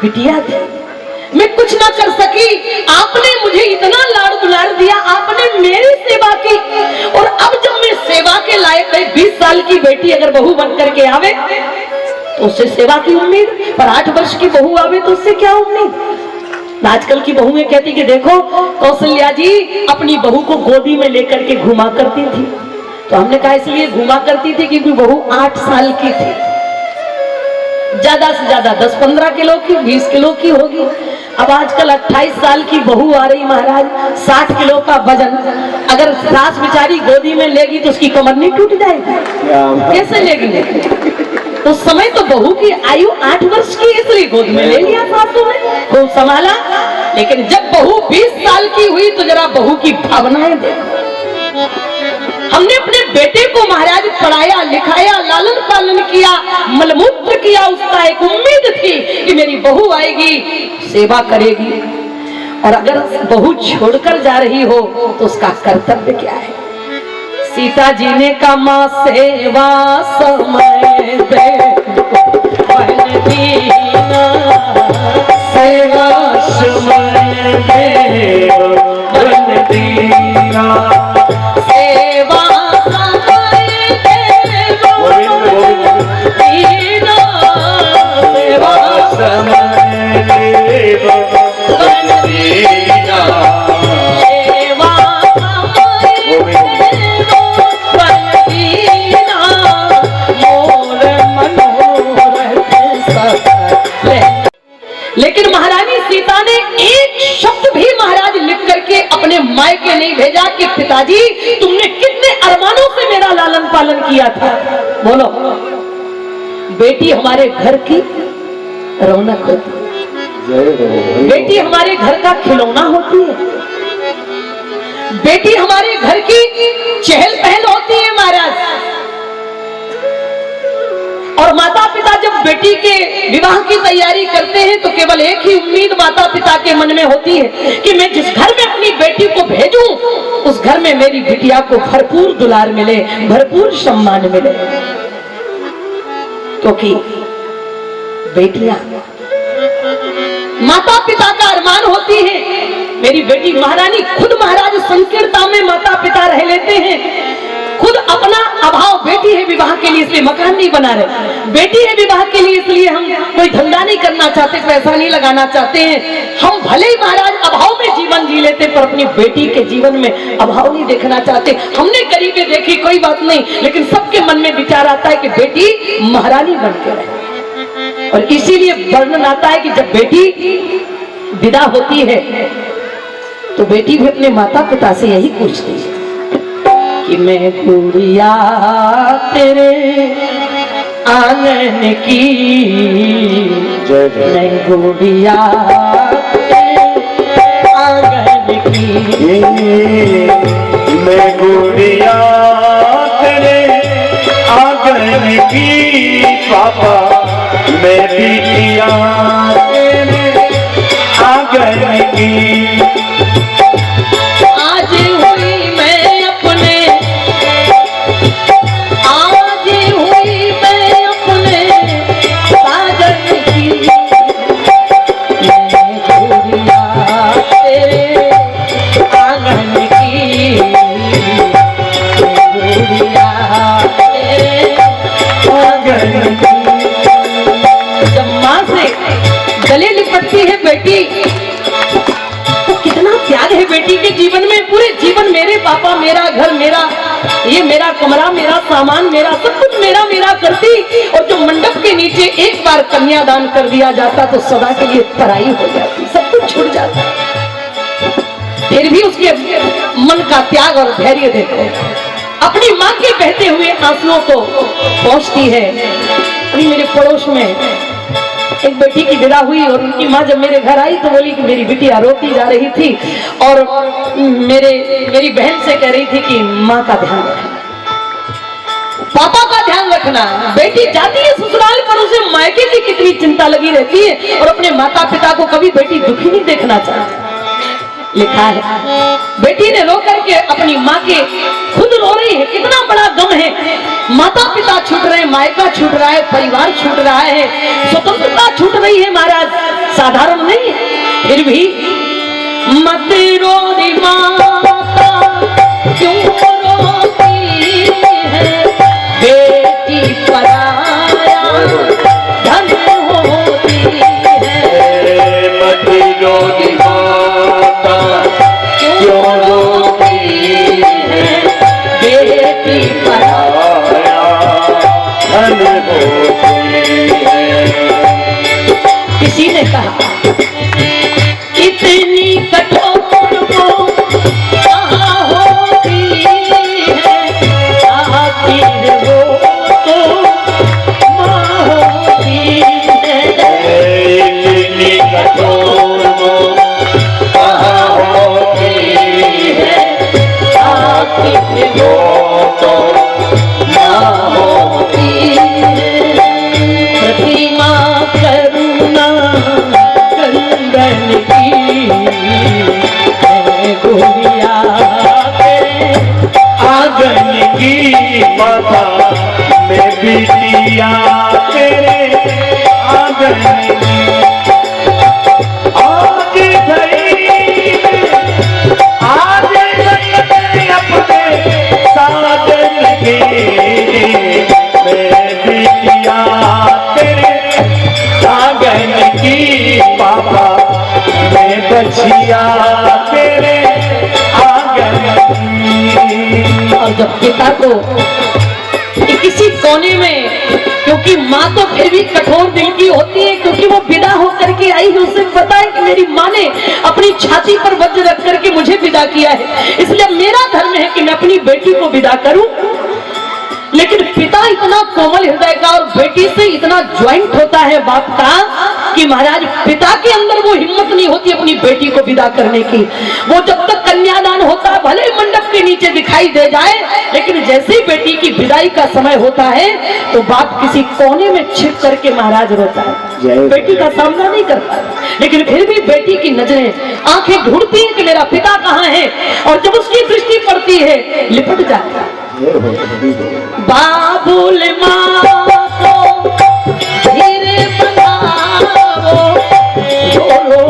बिटिया थी, मैं कुछ ना कर सकी। आपने मुझे इतना लाड़ दुलार दिया, आपने मेरी सेवा की, और अब जब मैं सेवा के लायक गई, 20 साल की बेटी अगर बहू बन करके आवे तो उससे सेवा की उम्मीद, पर 8 वर्ष की बहू आवे तो उससे क्या उम्मीद? आजकल की बहुएं कहती कि देखो कौशल्या जी अपनी बहू को गोदी में लेकर के घुमा करती थी। तो हमने कहा इसलिए घुमा करती थी क्योंकि बहू 8 साल की थी, ज्यादा से ज्यादा 10-15 किलो की, 20 किलो की होगी। अब आजकल 28 साल की बहू आ रही महाराज, 60 किलो का वजन। अगर सास बेचारी गोदी में लेगी तो उसकी कमर नहीं टूट जाएगी? कैसे लेगी? उस समय तो बहू की आयु 8 वर्ष की, इसलिए गोद में ले लिया सासू ने, खूब संभाला। लेकिन जब बहू 20 साल की हुई तो जरा बहू की भावनाएं देखो। हमने अपने बेटे को महाराज पढ़ाया लिखाया, लालन पालन किया, मलमूत्र किया, उसका एक उम्मीद थी कि मेरी बहू आएगी सेवा करेगी। और अगर बहू छोड़कर जा रही हो तो उसका कर्तव्य क्या है? सीता जी ने कहा मां सेवा समय दे बन दीना, सेवा समय दे बन दीना, सेवा समय दे दीना, सेवा समय दे बन दीना, सेवा लेकिन महारानी सीता ने एक शब्द भी महाराज लिख करके अपने मायके नहीं भेजा कि पिताजी तुमने कितने अरमानों से मेरा लालन पालन किया था। बोलो, बेटी हमारे घर की रौनक होती है, बेटी हमारे घर का खिलौना होती है, बेटी हमारे घर की चहल पहल होती है महाराज। और माता पिता जब बेटी के विवाह की तैयारी करते हैं तो केवल एक ही उम्मीद माता पिता के मन में होती है कि मैं जिस घर में अपनी बेटी को भेजूं उस घर में मेरी बिटिया को भरपूर दुलार मिले, भरपूर सम्मान मिले। क्योंकि बेटियां माता पिता का अरमान होती है। मेरी बेटी महारानी खुद महाराज संकीर्णता में माता पिता रह लेते हैं, खुद अपना अभाव, बेटी है विवाह के लिए इसलिए मकान नहीं बना रहे, बेटी है विवाह के लिए इसलिए हम कोई धंधा नहीं करना चाहते, पैसा नहीं लगाना चाहते हैं। हम भले ही महाराज अभाव में जीवन जी लेते पर अपनी बेटी के जीवन में अभाव नहीं देखना चाहते। हमने गरीबी देखी कोई बात नहीं, लेकिन सबके मन में विचार आता है कि बेटी महारानी बन के रहे। और इसीलिए वर्णन आता है कि जब बेटी विदा होती है तो बेटी भी अपने माता पिता से यही पूछती है कि मैं गुड़िया तेरे आंगन की जय जय मैं गुड़िया आंगन की मैं गुड़िया तेरे आंगन की पापा मैं बिटिया तेरे आंगन की आज हुई मैं अपने आज हुई मैं अपने साजन की मैं गुड़िया तेरे आंगन की मैं गुड़िया तेरे आंगन की। जब माँ से गले लिपटती है बेटी तो कितना त्याग है बेटी के जीवन में। पूरे जीवन मेरे पापा मेरा घर मेरा ये मेरा कमरा मेरा सामान मेरा सब कुछ मेरा मेरा करती और जो मंडप के नीचे एक बार कन्यादान कर दिया जाता तो सदा के लिए पराई हो जाती सब कुछ छूट जाता। फिर भी उसके मन का त्याग और धैर्य देखो अपनी माँ के बहते हुए आंसुओं को पहुंचती है। अभी मेरे पड़ोस में एक बेटी की विदा हुई और उनकी माँ जब मेरे घर आई तो बोली कि मेरी बिटिया रोती जा रही थी और मेरी बहन से कह रही थी कि माँ का ध्यान रखना पापा का ध्यान रखना। बेटी जाती है ससुराल पर उसे मायके की कितनी चिंता लगी रहती है और अपने माता पिता को कभी बेटी दुखी नहीं देखना चाहती। लिखा है बेटी ने रो करके अपनी माँ के खुद रो रही है। कितना बड़ा गम है। माता पिता छूट रहे हैं मायका छूट रहा है परिवार छूट रहा है स्वतंत्रता छूट रही है महाराज साधारण नहीं है। फिर भी मत रो रे माता क्यों रोती है बेटी पराया धन होती है। मत रो रे माता क्यों रोती है बेटी पराया धन होती है। किसी ने कहा इतनी कठोर को कहाँ होती है आखिर वो तो माँ होती है। इतनी कठोर वो कहाँ होती है आखिर वो तो माँ होती है। प्रतिमा करुणा कंदन की मैं गुड़िया तेरे आंगन की माता मैं बिटिया तेरे आंगन की। आज धरी अपने साजन की मैं बिटिया तेरे आंगन की पापा मैं बचिया तेरे आंगन की। और जब पिता को किसी कोने में क्योंकि माँ तो फिर भी कठोर दिल की होती है क्योंकि वो विदा होकर के आई है उसे पता है कि मेरी माँ ने अपनी छाती पर वज्र रख करके मुझे विदा किया है इसलिए मेरा धर्म है कि मैं अपनी बेटी को विदा करूं। लेकिन पिता इतना कोमल हृदय का और बेटी से इतना ज्वाइंट होता है बाप का कि महाराज पिता के अंदर वो हिम्मत नहीं होती अपनी बेटी को विदा करने की। वो जब तक कन्यादान होता है भले मंडप के नीचे दिखाई दे जाए लेकिन जैसे ही बेटी की विदाई का समय होता है तो बाप किसी कोने में छिप करके महाराज रोता है बेटी का सामना नहीं कर पाता। लेकिन फिर भी बेटी की नजरें आंखें ढूंढती हैं कि मेरा पिता कहाँ है और जब उसकी दृष्टि पड़ती है लिपट जाता है। बाबुल माँ को धीरे बनाओ बोलो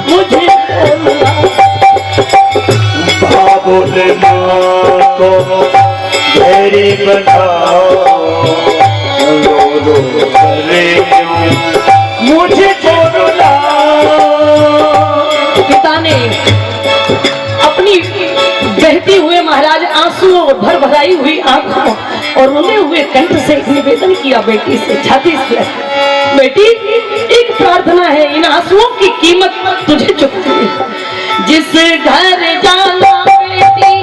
मुझे बाबुल माँ को धैर्य बनाओ रो रो करे मुझे बोला। पिता ने अपनी बहती हुए महाराज आंसुओं भर भराई हुई आंखों और रोते हुए कंठ से निवेदन किया बेटी से छाती से बेटी एक प्रार्थना है इन आंसुओं की कीमत तुझे चुकती है। जिस घर जाना बेटी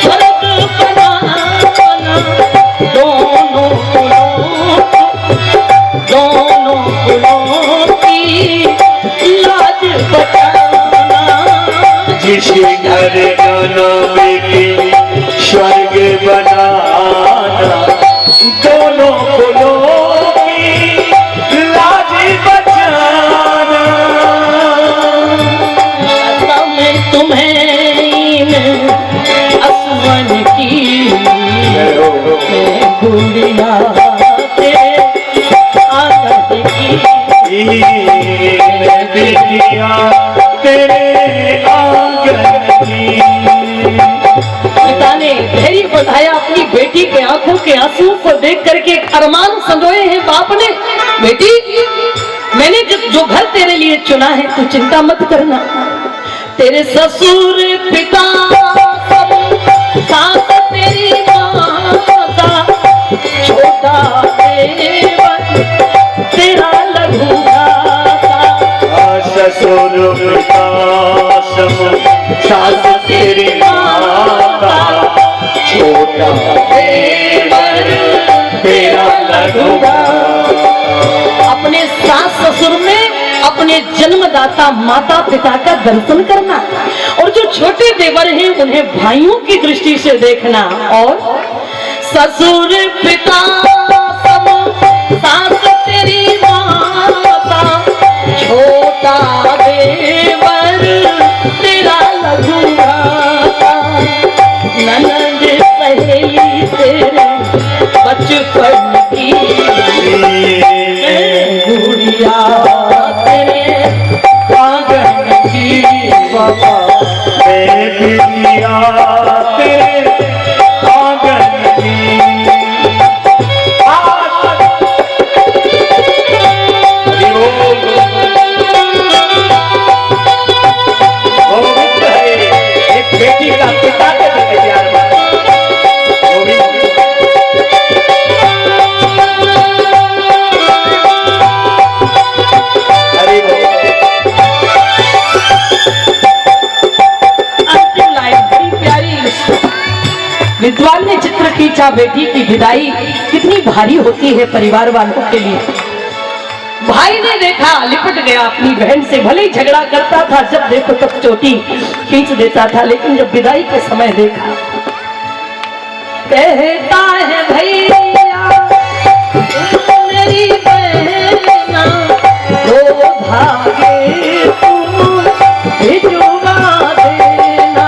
स्वर्ग बनाना दो बिटिया तेरे आंगन की। पिता ने धैर्य बढ़ाया, अपनी बेटी के आंखों के आंसुओं को देख करके एक अरमान संजोए हैं बाप ने। बेटी, मैंने जो घर तेरे लिए चुना है, तू चिंता मत करना। तेरे ससुर पिता सास तेरी माता, छोटा देवर तेरा लघु भ्राता। ससुर पिता सास तेरी माता, छोटा देवर तेरा लघु भ्राता। अपने सास ससुर में अपने जन्मदाता माता पिता का दर्शन करना, और जो छोटे देवर हैं उन्हें भाइयों की दृष्टि से देखना। और ससुर पिता सब सास तेरी माता, छोटा देवर तेरा लघु भ्राता। ननद सहेली तेरे बचपन की गुड़िया तेरे आंगन की। बाबा बिटिया तेरे आंगन की। गोविंद है एक बेटी का पिता के दिए प्यार में। गोविंद हरि बोल। अंतिम लाइन बड़ी प्यारी। विद्वान ने चित्र खींचा, बेटी की विदाई कितनी भारी होती है परिवार वालों के लिए। भाई ने देखा, लिपट गया अपनी बहन से, भले ही झगड़ा करता था, जब देखो तब चोटी खींच देता था, लेकिन जब विदाई के समय देखा, कहता है भैया मेरी बहना, दो भागे तुम भिजवा देना।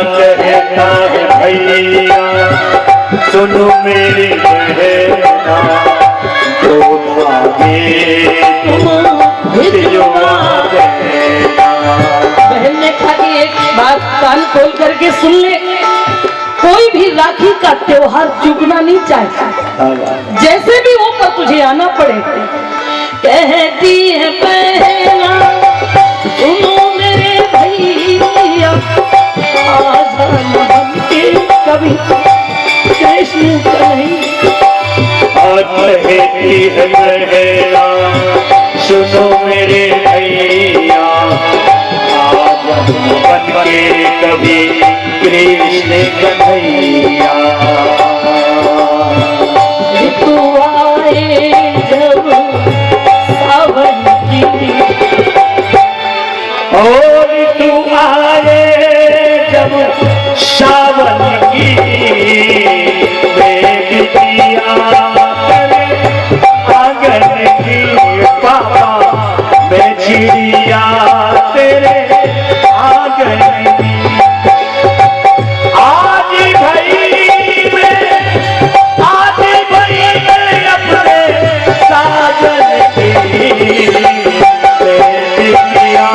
कहता है भैया सुनो मेरी बहना, तो भागे तुम भिजवा देना। बहन ने कहा कि एक बात कान खोल करके सुन ले, कोई भी राखी का त्योहार चूकना नहीं चाहिए, जैसे भी हो पर तुझे आना पड़े। कहती है बहना सुनो मेरे भैया, आज हम के कभी कृष्ण कन्हैया। कहती है बहना सुनो मेरे भैया, आज हम बन के कभी कृष्ण कन्हैया। ऋतु आए जब सावन की, और तू आए जब सावन की, बेटिया तेरे आंगन की। पापा मैं चिड़िया तेरे आंगन की। आज भाई मैं अपने साजन की। बेटिया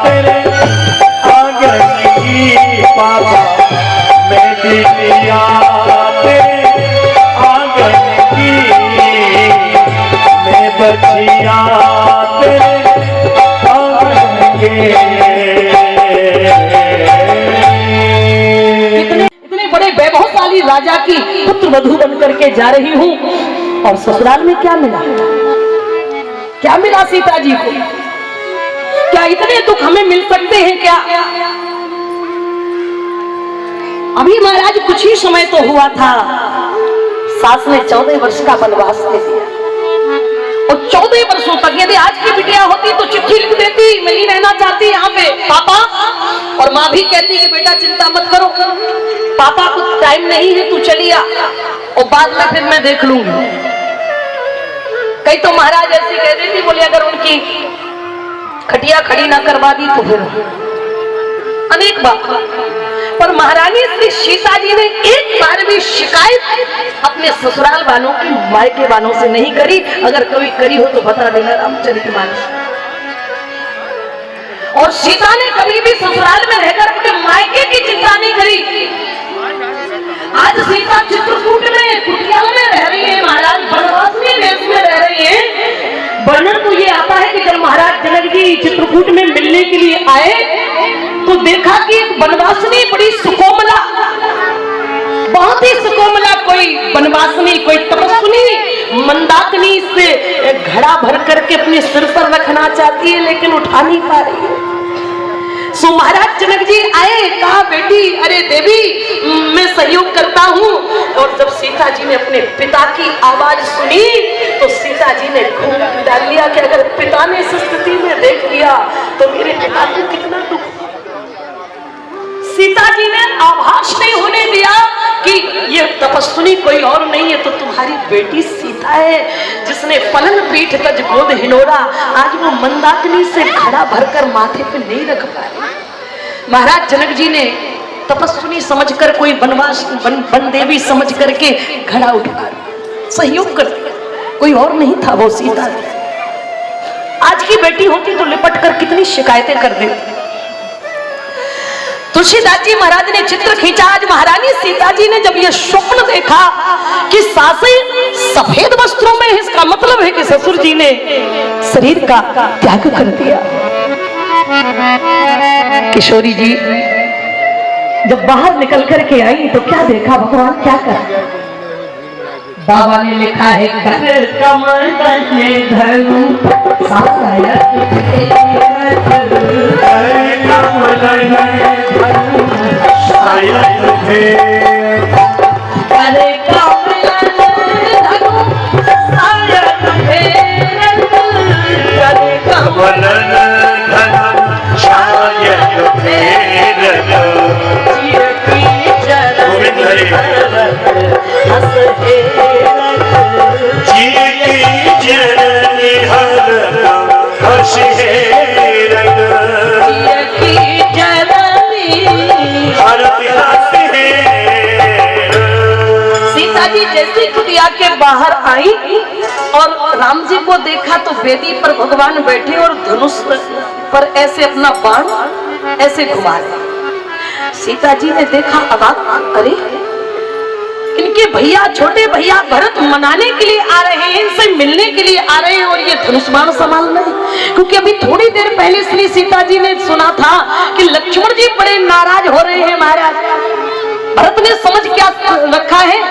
तेरे आंगन की। पापा मैं बिटिया तेरे आंगन की। मैं बचिया तेरे आंगन के। इतने बड़े वैभवशाली राजा की पुत्र वधू बन करके जा रही हूँ, और ससुराल में क्या मिला? क्या मिला सीता जी को? क्या इतने दुख हमें मिल सकते हैं क्या? अभी महाराज कुछ ही समय तो हुआ था, सास ने 14 वर्ष का वनवास दे दिया, और 14 वर्षों तक यदि आज की बिटिया होती तो चिट्ठी लिख देती, नहीं रहना चाहती यहाँ पे पापा, और माँ भी कहती कि बेटा चिंता मत करो, पापा कुछ टाइम नहीं है, तू चली आ और बाद में फिर मैं देख लूंगी। कई तो महाराज ऐसी कह देती, बोले अगर उनकी खटिया खड़ी ना करवा दी तो फिर अनेक बात। पर महारानी श्री सीता जी ने एक बार भी शिकायत अपने ससुराल वालों की मायके वालों से नहीं करी। अगर कभी करी हो तो बता देना रामचरितमानस। और सीता ने कभी भी ससुराल में रहकर अपने मायके की चिंता नहीं करी। आज सीता चित्रकूट में कुटिया में रह रही है, महाराज बनवासी देश में रह रही है। वर्णन तो ये आता है कि जब महाराज जनक जी चित्रकूट में मिलने के लिए आए तो देखा कि एक बनवासनी बड़ी सुकोमला, बहुत ही सुकोमला कोई बनवासनी, कोई तपस्विनी मंदाकिनी से घड़ा भर करके अपने सिर पर रखना चाहती है लेकिन उठा नहीं पा रही है। सो महाराज जनक जी आए, कहा बेटी अरे देवी मैं सहयोग करता हूँ। और जब सीता जी ने अपने पिता की आवाज सुनी तो सीता जी ने घूंघट डाल लिया कि अगर पिता ने इस स्थिति में देख लिया तो मेरे पिता को कितना दुख। सीता जी ने आभास नहीं होने दिया कि ये तपस्विनी कोई और नहीं है तो तुम्हारी बेटी सीता है जिसने पलन पीठ तज गोद हिनोरा। आज वो मंदाकिनी से घड़ा भरकर माथे पे नहीं रख पाए। महाराज जनक जी ने तपस्विनी समझकर, कोई बनवास बन देवी समझ करके घड़ा उठा सहयोग कर, कोई और नहीं था वो सीता। आज की बेटी होती तो लिपट कर कितनी शिकायतें कर देती। तुलसीदास जी महाराज ने चित्र खींचा। आज महारानी सीता जी ने जब यह स्वप्न देखा कि सासें सफेद वस्त्रों में, इसका मतलब है कि ससुर जी ने शरीर का त्याग कर दिया। किशोरी जी जब बाहर निकल करके आई तो क्या देखा, भगवान क्या कर। बाबा ने लिखा है घर कमल धरू जैसे कुटिया के बाहर आई और राम जी को देखा तो वेदी पर भगवान बैठे और धनुष पर ऐसे अपना बाण ऐसे घुमा रहे। सीता जी ने देखा अबाक, अरे इनके भैया, छोटे भैया भरत मनाने के लिए आ रहे हैं, इनसे मिलने के लिए आ रहे हैं और ये धनुष बाण संभाल रहे हैं। क्योंकि अभी थोड़ी देर पहले श्री सीता जी ने सुना था कि लक्ष्मण जी बड़े नाराज हो रहे हैं महाराज। भरत ने समझ क्या रखा है,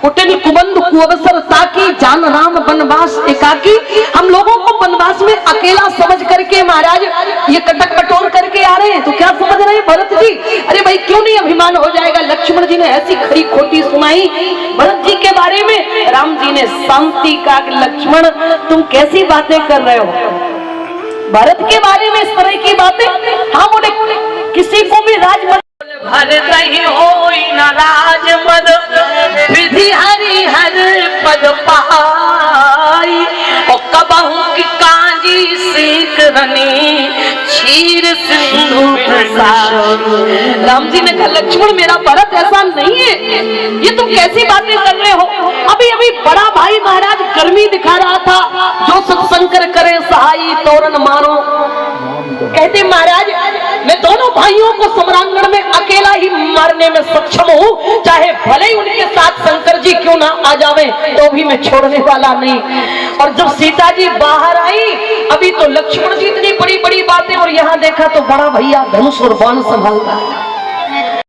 कुटिल कुबंध कुअवसर ताकि जान राम वनवास एकाकी। हम लोगों को वनवास में अकेला समझ करके महाराज ये कटक कटोर करके आ रहे हैं। तो क्या समझ रहे हैं भरत जी, अरे भाई क्यों नहीं अभिमान हो जाएगा। लक्ष्मण जी ने ऐसी खरी खोटी सुनाई भरत जी के बारे में। राम जी ने शांति का, लक्ष्मण तुम कैसी बातें कर रहे हो भरत के बारे में, इस तरह की बातें। हाँ बोले किसी को भी राजमद भरत ही होई न राजमद, विधि हरि हर पद पाई। और कबहू की कांजी सीख रनी क्षीर सिंधु प्रसाद। राम जी ने कहा लक्ष्मण मेरा भरत ऐसा नहीं है, ये तुम कैसी बातें कर रहे हो। अभी अभी बड़ा भाई महाराज गर्मी दिखा रहा था, जो सत्संकर करे सहाई तोरण मारो। कहते महाराज मैं दोनों भाइयों को सम्रांगण में अकेला ही मारने में सक्षम हूँ, चाहे भले ही उनके साथ शंकर जी क्यों ना आ जावे तो भी मैं छोड़ने वाला नहीं। और जब सीता जी बाहर आई, अभी तो लक्ष्मण जी इतनी बड़ी बड़ी बातें, और यहाँ देखा तो बड़ा भैया धनुष और बाण संभाल रहा है।